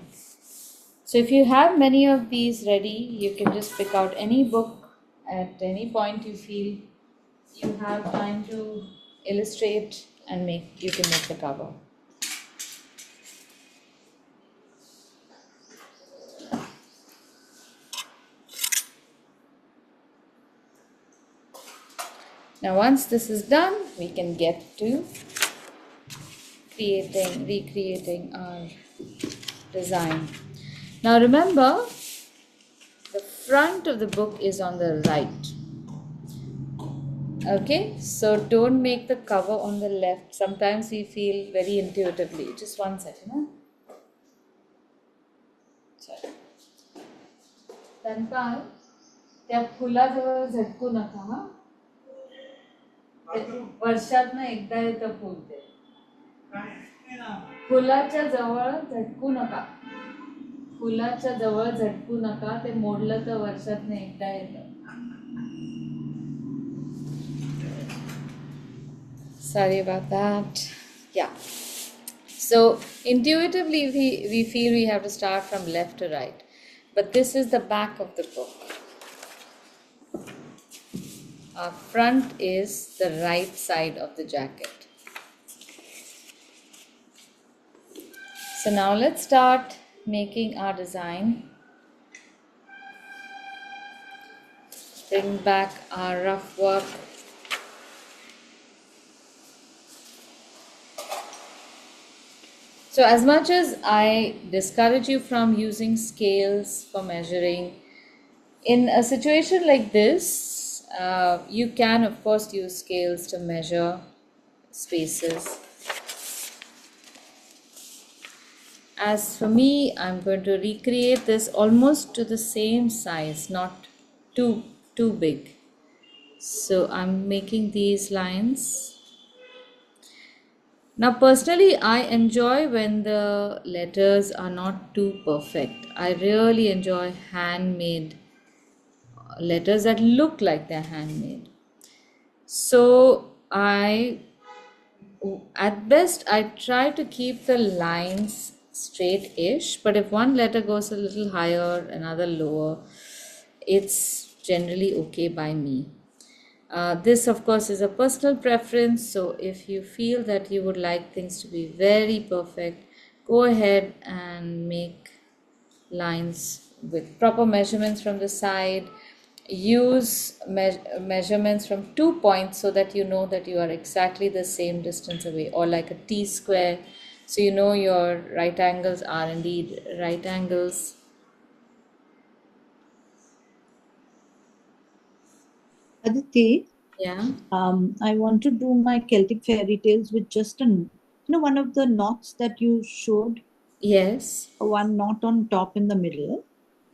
So if you have many of these ready, you can just pick out any book at any point you feel you have time to illustrate and you can make the cover. Now once this is done, we can get to recreating our design. Now remember, the front of the book is on the right. Okay, so don't make the cover on the left. Sometimes we feel very intuitively. Just 1 second. Huh? Sorry. Tanpal, त्या फुलाजवळ झटकू नका हा. वर्षात ना एकदा येतं full ते. फुलाच्या जवळ झटकू नका. फुलाच्या जवळ झटकू नका, ते मोडलं तर वर्षात ना एकदा येतं. Sorry about that. Yeah. So intuitively we feel we have to start from left to right. But this is the back of the book. Our front is the right side of the jacket. So now let's start making our design. Bring back our rough work. So as much as I discourage you from using scales for measuring, in a situation like this, you can of course use scales to measure spaces. As for me, I'm going to recreate this almost to the same size, not too big. So I'm making these lines. Now personally, I enjoy when the letters are not too perfect. I really enjoy handmade letters that look like they're handmade. So at best, I try to keep the lines straight-ish, but if one letter goes a little higher, another lower, it's generally okay by me. This of course is a personal preference, so if you feel that you would like things to be very perfect, go ahead and make lines with proper measurements from the side. Use measurements from 2 points so that you know that you are exactly the same distance away, or like a T-square, so you know your right angles are indeed right angles. Aditi, Yeah. I want to do my Celtic fairy tales with just one of the knots that you showed. Yes. One knot on top in the middle.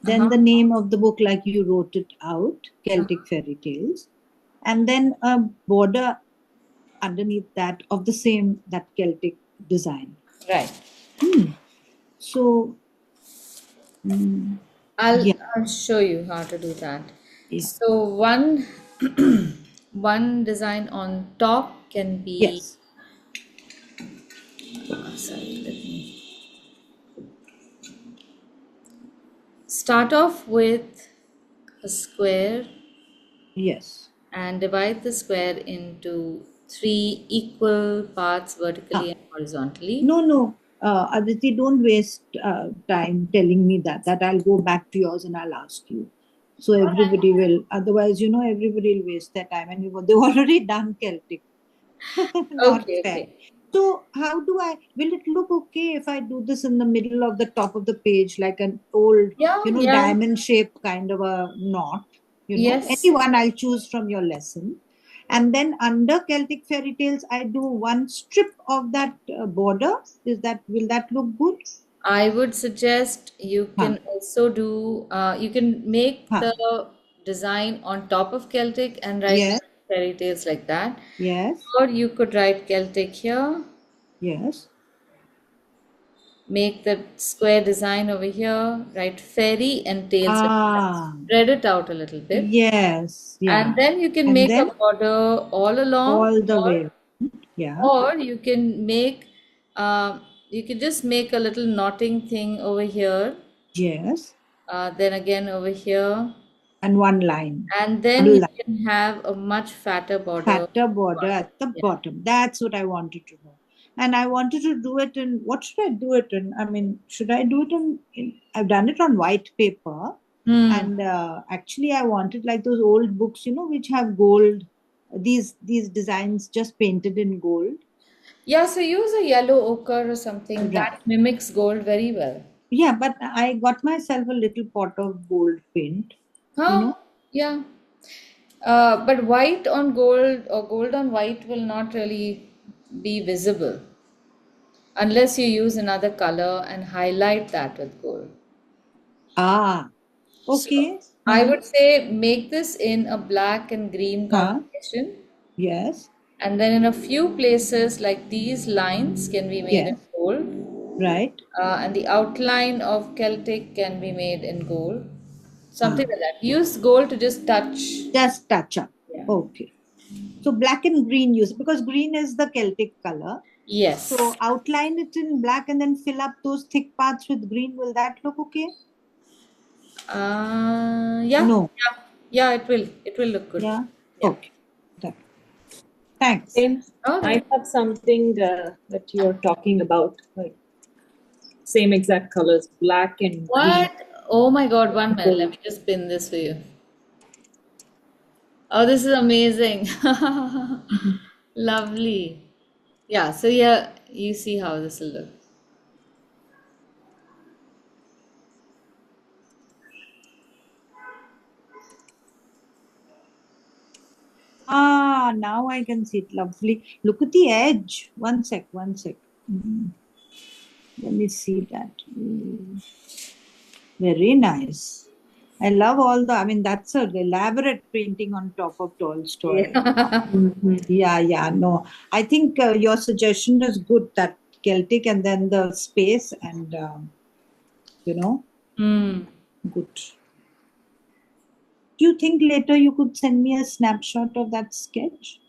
Then the name of the book, like you wrote it out, Celtic fairy tales, and then a border underneath that of that Celtic design. Right. So I'll show you how to do that. Yeah. So one design on top can be. Yes. Sorry, let me start off with a square. Yes. And divide the square into 3 equal parts vertically and horizontally. No, Aditi, don't waste time telling me that. I'll go back to yours and I'll ask you. So everybody will, otherwise, everybody will waste their time and they've already done Celtic. Not fair. Okay. So how will it look okay if I do this in the middle of the top of the page, like an old, diamond shaped kind of a knot? Yes. Anyone I'll choose from your lesson. And then under Celtic fairy tales, I do one strip of that border. Will that look good? I would suggest you can also do, you can make the design on top of Celtic and write fairy tales like that. Yes. Or you could write Celtic here. Yes. Make the square design over here, write fairy and tales. Spread it out a little bit. Yes. Yeah. And then you can make a border all along. All the way. Yeah. Or you can make, you can just make a little knotting thing over here, Yes. then again over here, And one line. and then Model you line. can have a much fatter border. Fatter border at the bottom. That's what I wanted to know. And I wanted to do it in, what should I do it in? I mean, should I do it I've done it on white paper. And actually, I wanted like those old books, which have gold, these designs just painted in gold. Yeah, so use a yellow ochre or something Right. that mimics gold very well. Yeah, but I got myself a little pot of gold paint, Huh? Yeah. But white on gold or gold on white will not really be visible unless you use another color and highlight that with gold. Ah, So okay. I would say make this in a black and green Huh? combination. Yes. And then in a few places, like these lines can be made in Yes. gold, Right. and the outline of Celtic can be made in gold. Something Ah, like that. Use gold to just touch. just touch up. Yeah. Okay. So black and green use, because green is the Celtic color. Yes. So outline it in black and then fill up those thick parts with green. Will that look okay? Yeah. No. Yeah, it will. It will look good. Yeah. Yeah. Okay. Done. Thanks. Then Oh, I have something that you're talking about, like same exact colors, black and green. what? Oh my God, 1 minute. Let Gold. me just pin this for you. Oh, this is amazing. Lovely. Yeah, so yeah, you see how this will look. Ah, now I can see it. Lovely. Look at the edge. One sec. Let me see that. Very nice. I love all I mean, that's an elaborate painting on top of Tolstoy. Yeah, no. I think your suggestion is good, that Celtic and then the space and, good. Do you think later you could send me a snapshot of that sketch?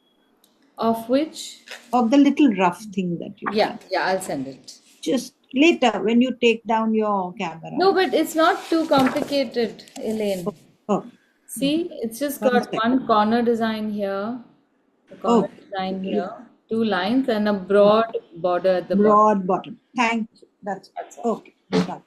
Of which? Of the little rough thing that you Yeah, did? yeah, I'll send it. Just later when you take down your camera. No, but it's not too complicated, Elaine. Oh, See, it's just one got sec. one corner design here, a corner design here, two lines, and a broad border at the bottom. Broad bottom. Thank you. That's all. okay. Done.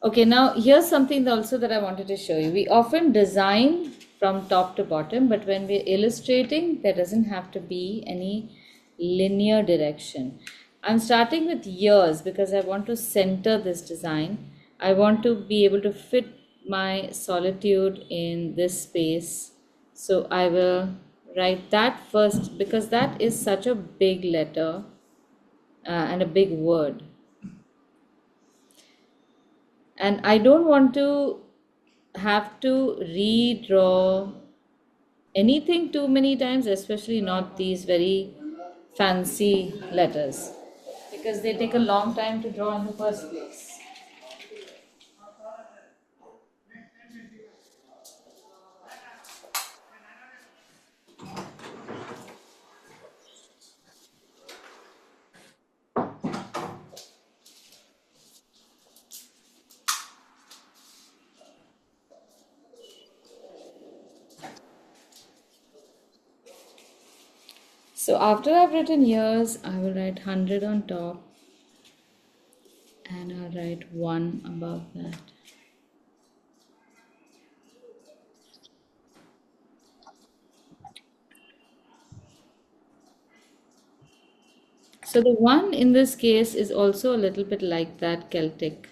Okay, now here's something also that I wanted to show you. We often design from top to bottom, but when we're illustrating, there doesn't have to be any linear direction. I'm starting with ears because I want to center this design. I want to be able to fit my solitude in this space. So I will write that first because that is such a big letter and a big word. And I don't want to have to redraw anything too many times, especially not these very fancy letters, because they take a long time to draw in the first place. So after I've written years, I will write 100 on top and I'll write 1 above that. So the 1 in this case is also a little bit like that Celtic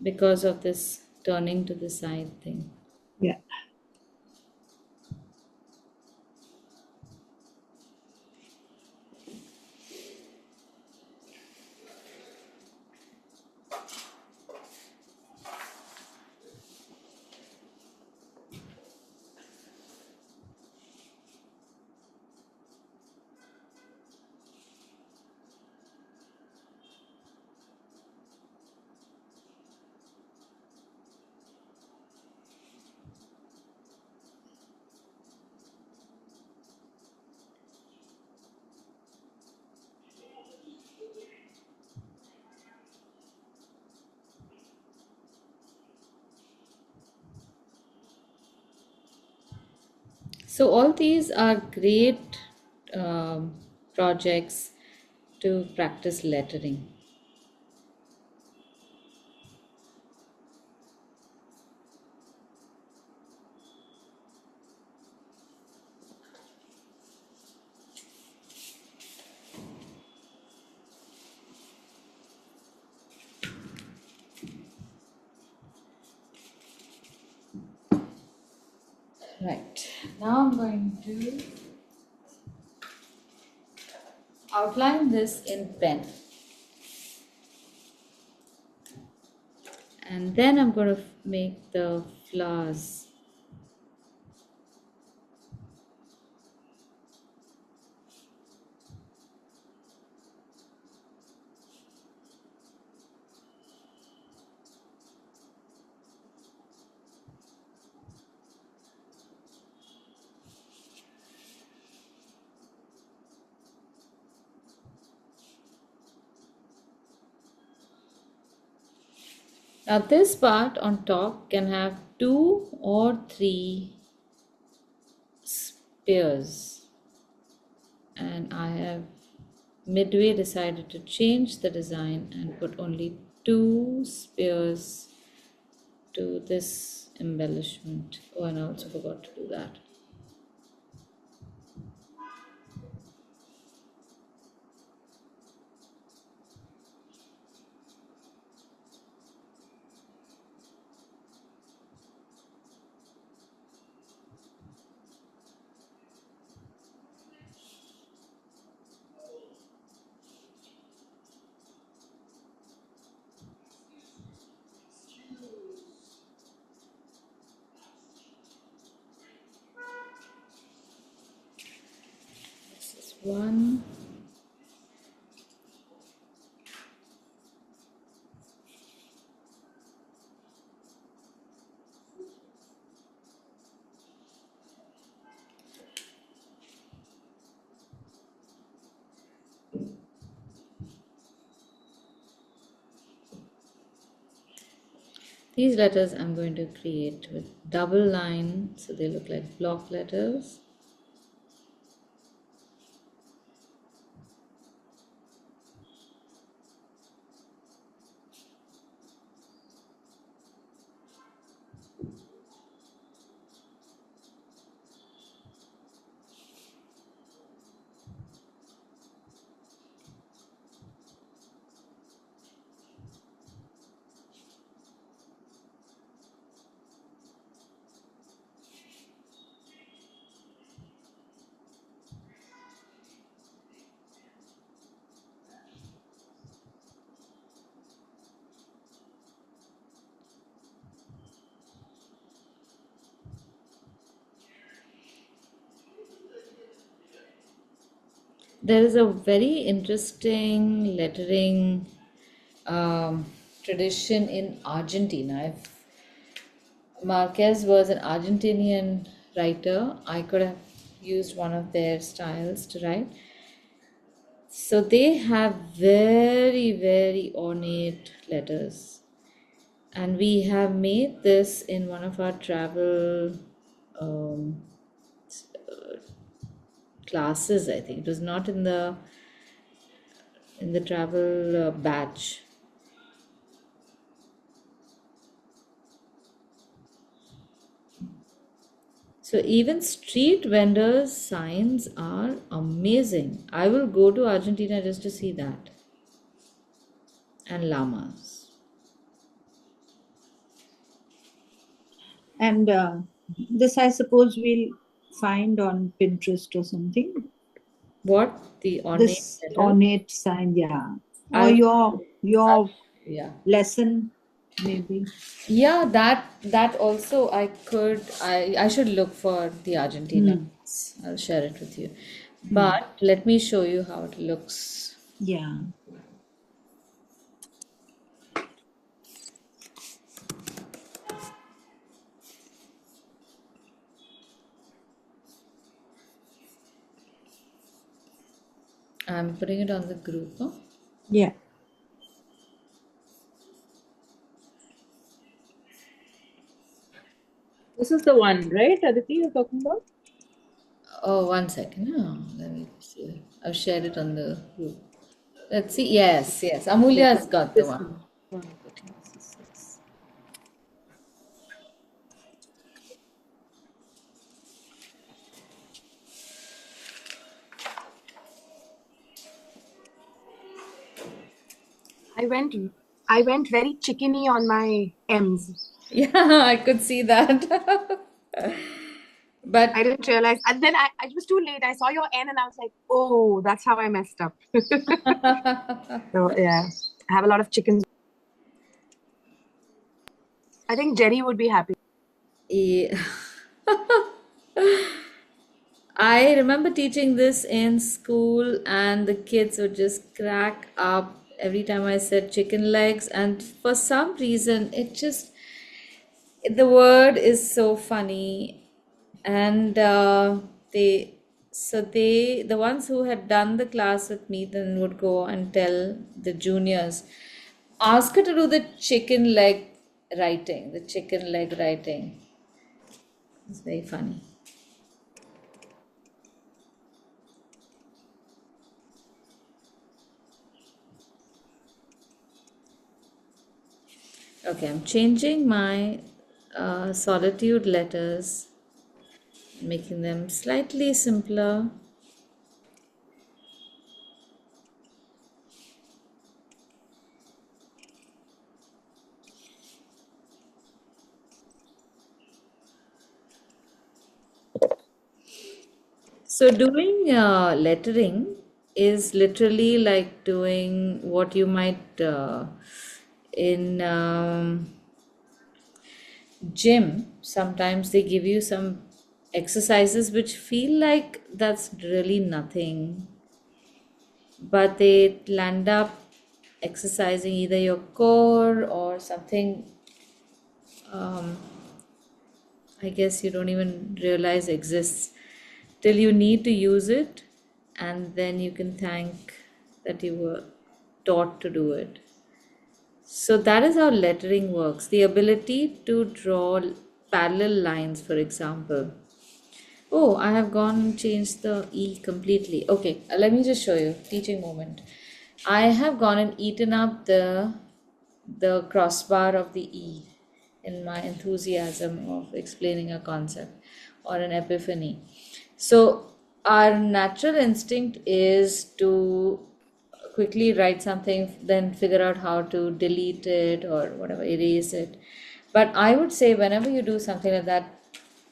because of this turning to the side thing. Yeah. So all these are great projects to practice lettering. Right, now I'm going to outline this in pen. And then I'm going to make the flowers. Now this part on top can have 2 or 3 spears, and I have midway decided to change the design and put only 2 spears to this embellishment. Oh, and I also forgot to do that. This is one. These letters I'm going to create with double line, so they look like block letters. There is a very interesting lettering tradition in Argentina. If Marquez was an Argentinian writer, I could have used one of their styles to write. So they have very, very ornate letters. And we have made this in one of our travel classes, I think. It was not in the travel batch. So even street vendors' signs are amazing. I will go to Argentina just to see that. And llamas. And this, I suppose, we'll find on Pinterest or something. What? The ornate This letter? ornate sign, yeah. Or I'll- your Yeah. lesson, maybe. Yeah, that also I should look for the Argentina. I'll share it with you. But let me show you how it looks. Yeah. I'm putting it on the group. Huh? Yeah. This is the one, right, Aditi, you're talking about? Oh, one second. Oh, let me see. I've shared it on the group. Let's see. Yes, yes. Amulya has got the This one. one of the things is this. I went very chickeny on my M's. Yeah, I could see that. But I didn't realize, and then it was too late. I saw your N and I was like, oh, that's how I messed up. So yeah, I have a lot of chickens. I think Jerry would be happy. yeah. I remember teaching this in school, and the kids would just crack up every time I said chicken legs. And for some reason, the word is so funny. And the ones who had done the class with me then would go and tell the juniors, ask her to do the chicken leg writing, the chicken leg writing. It's very funny. Okay, I'm changing my solitude letters, making them slightly simpler. So, doing lettering is literally like doing what you might in gym. Sometimes they give you some exercises which feel like that's really nothing, but they land up exercising either your core or something. I guess you don't even realize exists till you need to use it, and then you can thank that you were taught to do it. So that is how lettering works, the ability to draw parallel lines, for example. Oh, I have gone and changed the E completely. Okay, let me just show you. Teaching moment. I have gone and eaten up the crossbar of the E in my enthusiasm of explaining a concept or an epiphany. So our natural instinct is to quickly write something, then figure out how to delete it or whatever, erase it. But I would say whenever you do something like that,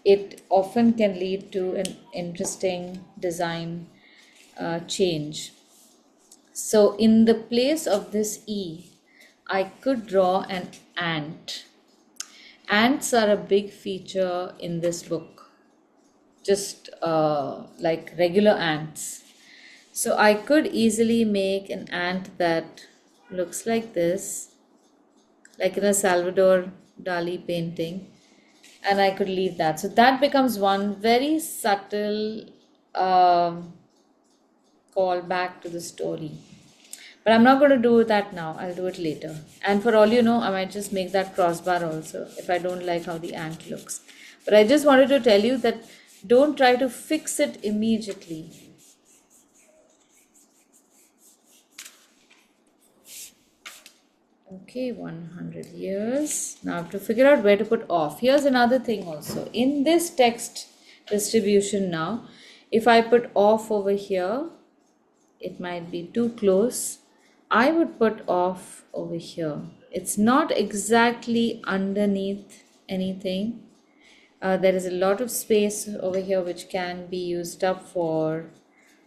it often can lead to an interesting design change. So, in the place of this E, I could draw an ant. Ants are a big feature in this book, just like regular ants. So, I could easily make an ant that looks like this, like in a Salvador Dali painting, and I could leave that. So, that becomes one very subtle call back to the story. But I'm not going to do that now. I'll do it later. And for all you know, I might just make that crossbar also if I don't like how the ant looks. But I just wanted to tell you that don't try to fix it immediately. Okay, 100 years. Now I have to figure out where to put off. Here's another thing also. In this text distribution now, if I put off over here, it might be too close. I would put off over here. It's not exactly underneath anything. There is a lot of space over here which can be used up for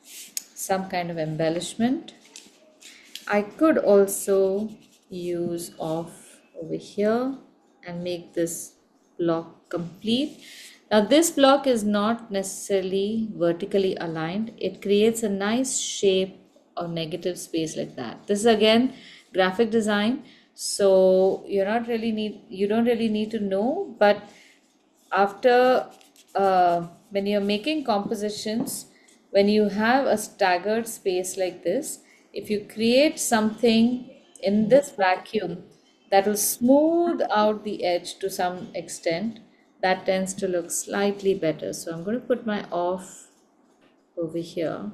some kind of embellishment. I could also use off over here and make this block complete. Now this block is not necessarily vertically aligned. It creates a nice shape or negative space like that. This is again graphic design, so you don't really need to know, but after when you're making compositions, when you have a staggered space like this, if you create something in this vacuum that will smooth out the edge to some extent, that tends to look slightly better. So I'm going to put my off over here,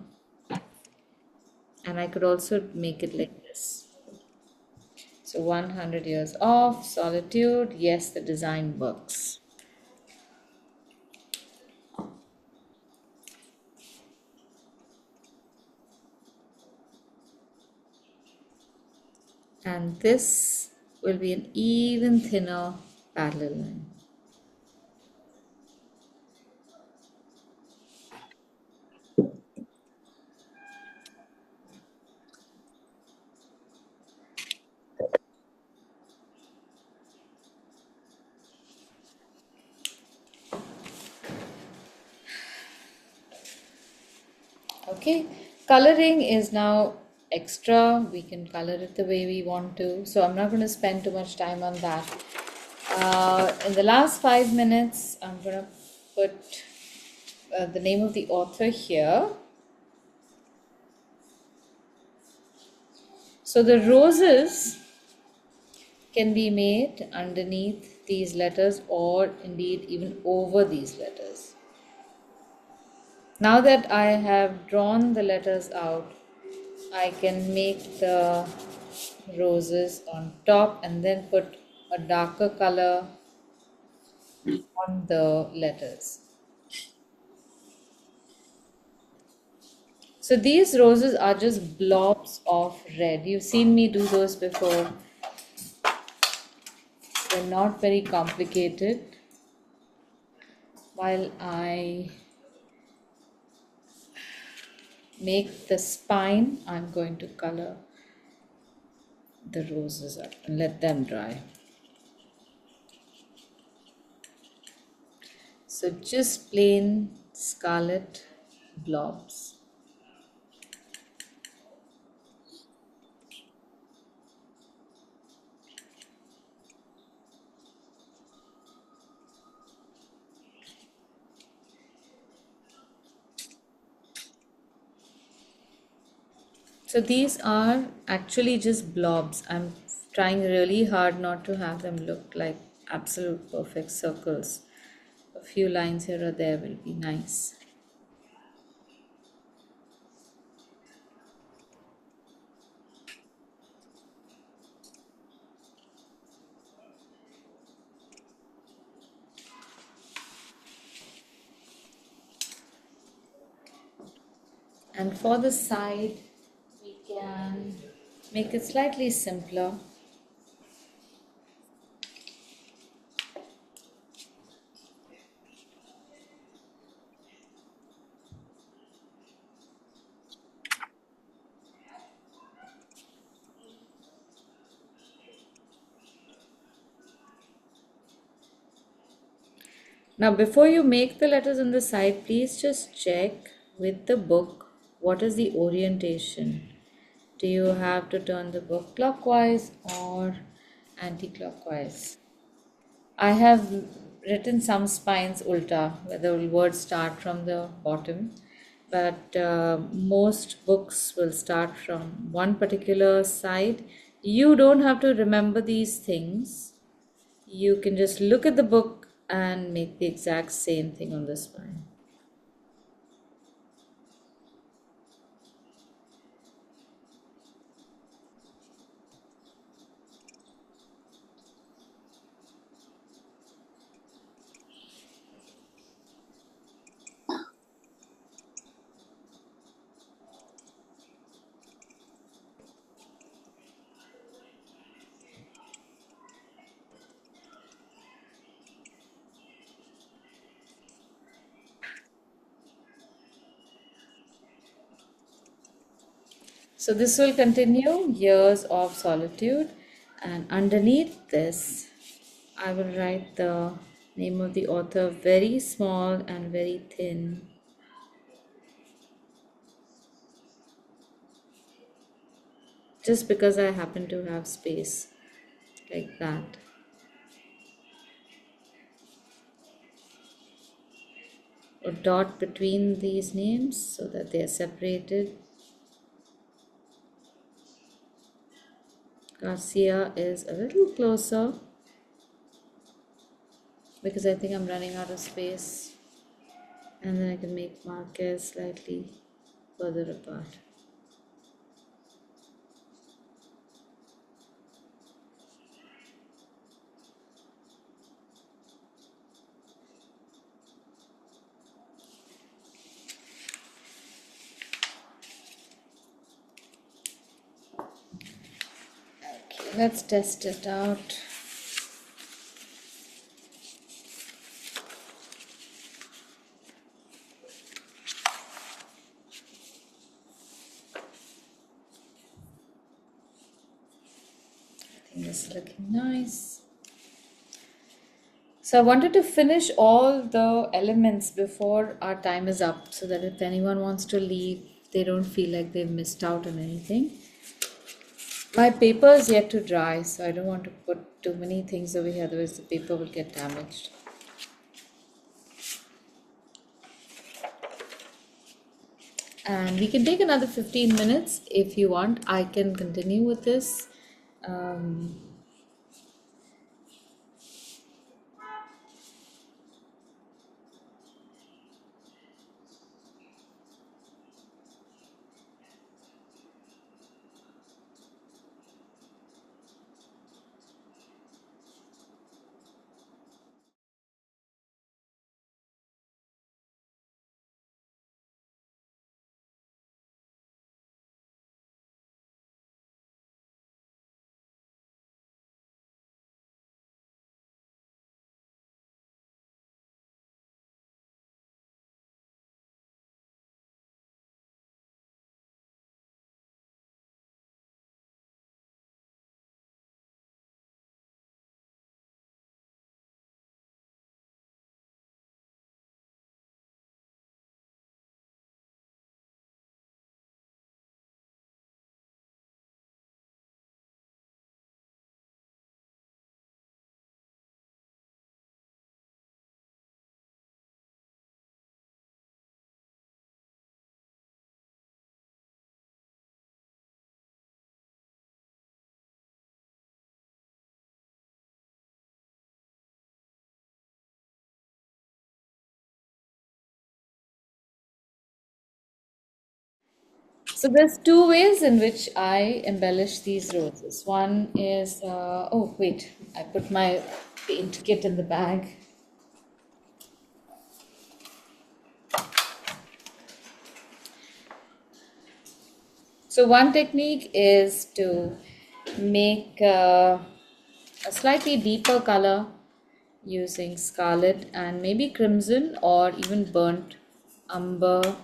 and I could also make it like this. So 100 years of solitude. Yes, the design works. And this will be an even thinner parallel line. Okay, coloring is now extra. We can color it the way we want to. So I'm not going to spend too much time on that. In the last 5 minutes, I'm going to put the name of the author here. So the roses can be made underneath these letters or indeed even over these letters. Now that I have drawn the letters out, I can make the roses on top and then put a darker color on the letters. So these roses are just blobs of red. You've seen me do those before. They're not very complicated. While I make the spine, I'm going to color the roses up and let them dry. So just plain scarlet blobs. So these are actually just blobs. I'm trying really hard not to have them look like absolute perfect circles. A few lines here or there will be nice. And for the side, we can make it slightly simpler. Now, before you make the letters on the side, please just check with the book what is the orientation. Do you have to turn the book clockwise or anti-clockwise? I have written some spines ulta, where the words start from the bottom, but most books will start from one particular side. You don't have to remember these things. You can just look at the book and make the exact same thing on the spine. So this will continue, years of solitude, and underneath this I will write the name of the author very small and very thin. Just because I happen to have space like that. A dot between these names so that they are separated. Garcia is a little closer because I think I'm running out of space. And then I can make markers slightly further apart. Okay, let's test it out. I think this is looking nice. So I wanted to finish all the elements before our time is up so that if anyone wants to leave, they don't feel like they've missed out on anything. My paper is yet to dry, so I don't want to put too many things over here, otherwise the paper will get damaged. And we can take another 15 minutes if you want. I can continue with this. So there's two ways in which I embellish these roses. One is, oh wait, I put my paint kit in the bag. So one technique is to make a slightly deeper color using scarlet and maybe crimson or even burnt umber.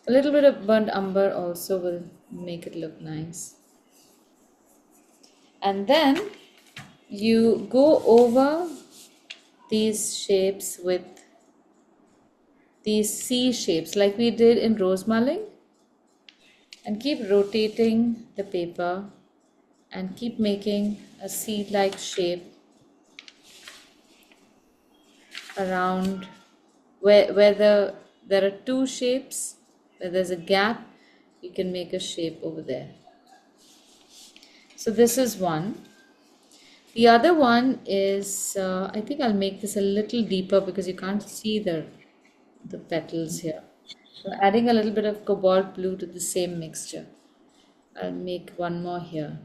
A little bit of burnt umber also will make it look nice. And then you go over these shapes with these C shapes like we did in rose mulling, and keep rotating the paper and keep making a seed-like shape around where there are two shapes, where there's a gap, you can make a shape over there. So this is one. The other one is, I think I'll make this a little deeper because you can't see the petals here. So adding a little bit of cobalt blue to the same mixture. I'll make one more here.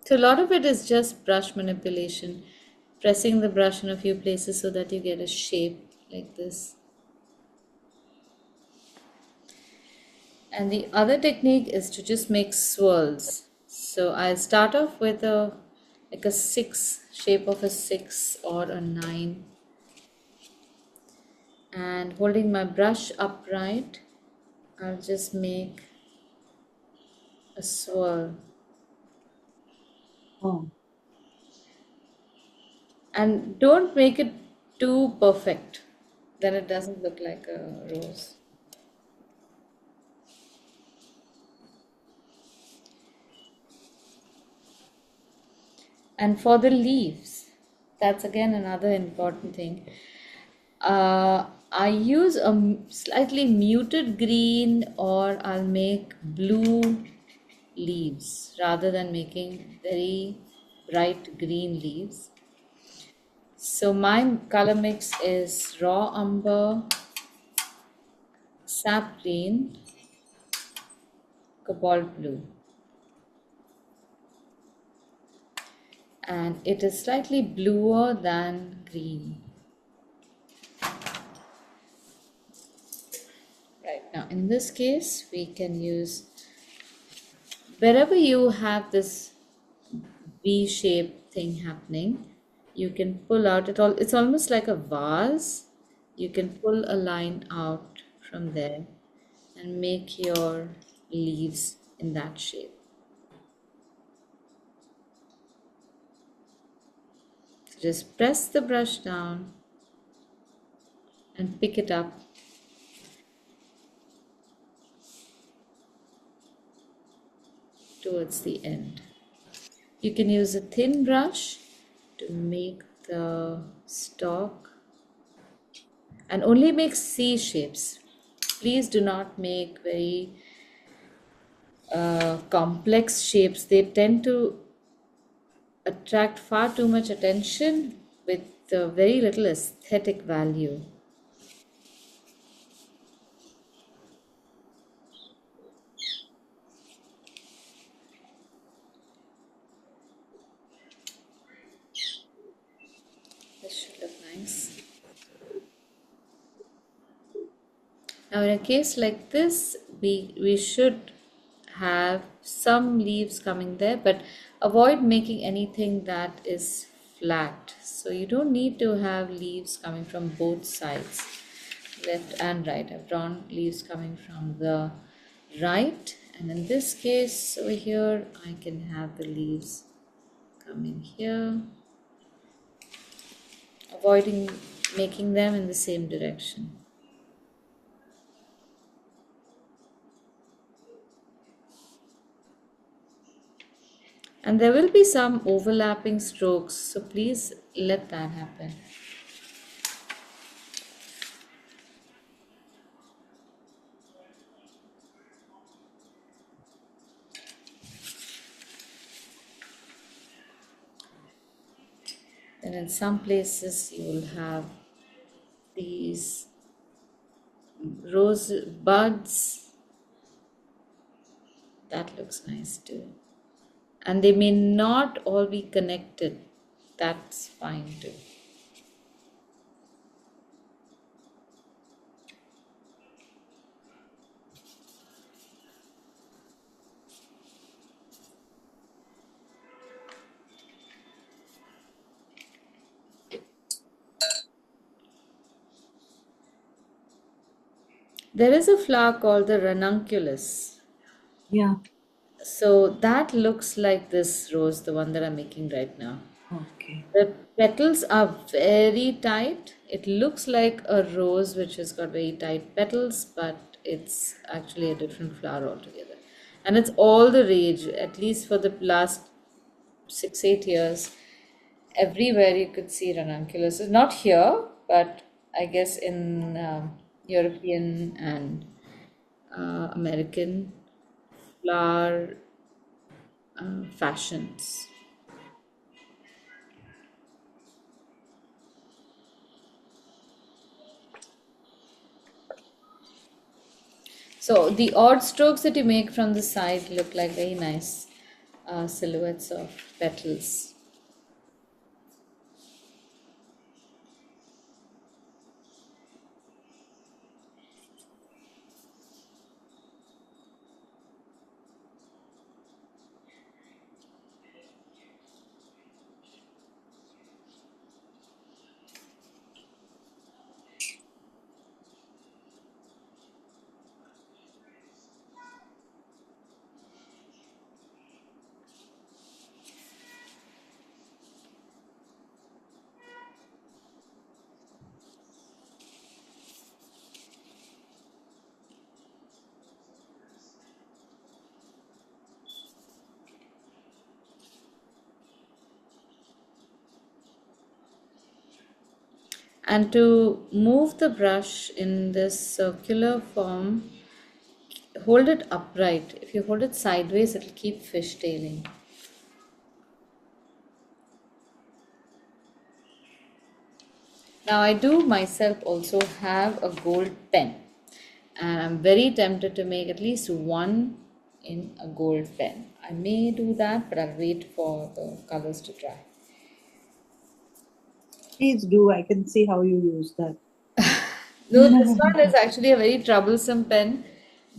So a lot of it is just brush manipulation, pressing the brush in a few places so that you get a shape like this. And the other technique is to just make swirls. So I'll start off with like a 6, shape of a 6 or a 9. And holding my brush upright, I'll just make a swirl. Oh, And don't make it too perfect, then it doesn't look like a rose. And for the leaves, that's again another important thing. I use a slightly muted green, or I'll make blue leaves rather than making very bright green leaves. So my color mix is raw umber, sap green, cobalt blue. And it is slightly bluer than green. Right, now in this case we can use, wherever you have this V-shaped thing happening, you can pull out it all. It's almost like a vase. You can pull a line out from there and make your leaves in that shape. So just press the brush down and pick it up towards the end. You can use a thin brush to make the stalk, and only make C shapes. Please do not make very complex shapes. They tend to attract far too much attention with very little aesthetic value. This should look nice. Now in a case like this, we should have some leaves coming there, but avoid making anything that is flat. So you don't need to have leaves coming from both sides, left and right. I've drawn leaves coming from the right, and in this case over here I can have the leaves coming here, avoiding making them in the same direction. And there will be some overlapping strokes, so please let that happen. And in some places you will have these rose buds. That looks nice too. And they may not all be connected. That's fine too. There is a flower called the ranunculus. Yeah. So that looks like this rose, the one that I'm making right now. Okay. The petals are very tight. It looks like a rose which has got very tight petals, but it's actually a different flower altogether. And it's all the rage, at least for the last 6-8 years. Everywhere you could see ranunculus. Not here, but I guess in European and American flower fashions. So the odd strokes that you make from the side look like very nice silhouettes of petals. And to move the brush in this circular form, hold it upright. If you hold it sideways, it'll keep fishtailing. Now I do myself also have a gold pen, and I'm very tempted to make at least one in a gold pen. I may do that, but I'll wait for the colors to dry. Please do. I can see how you use that. No, this one is actually a very troublesome pen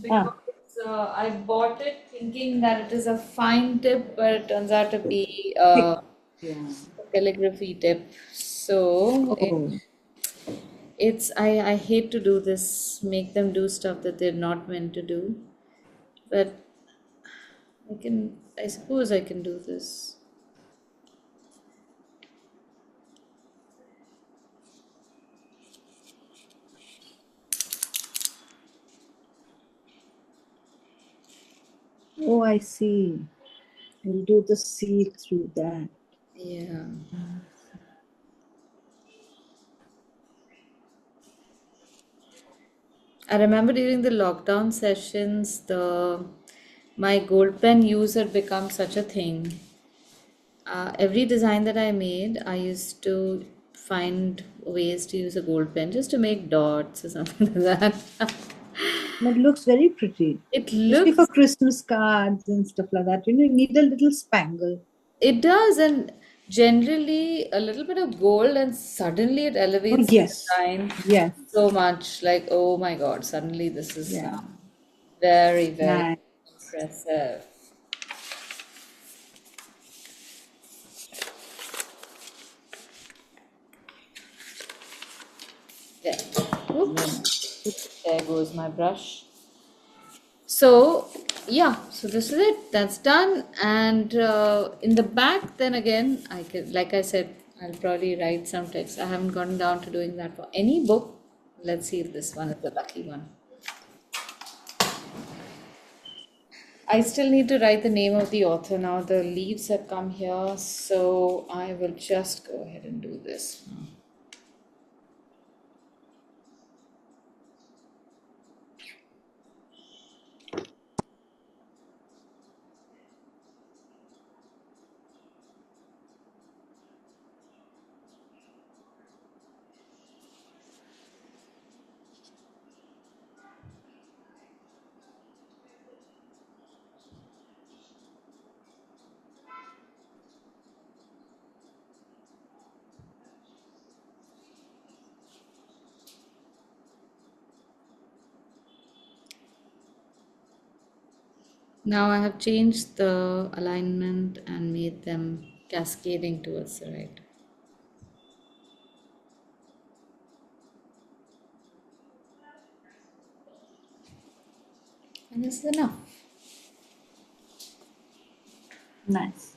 Ah, because I bought it thinking that it is a fine tip, but it turns out to be a yeah. calligraphy tip. So Oh, I hate to do this, make them do stuff that they're not meant to do, but I suppose I can do this. oh, I see. We'll do the see through that. Yeah. I remember during the lockdown sessions, my gold pen use had become such a thing. Every design that I made, I used to find ways to use a gold pen just to make dots or something like that. But it looks very pretty. It Especially for looks, Christmas cards and stuff like that. You need a little spangle. it does, and generally a little bit of gold, and suddenly it Oh, elevates the yes. design Yes. so much. Like, oh my God, suddenly this is Yeah. very, very Nice. impressive. There. Oops. There goes my brush. So, yeah, so this is it. That's done. And in the back, then again, like I said, I'll probably write some text. I haven't gotten down to doing that for any book. Let's see if this one is the lucky one. I still need to write the name of the author now. The leaves have come here, so I will just go ahead and do this now. Now I have changed the alignment and made them cascading towards the right. And this is enough. Nice.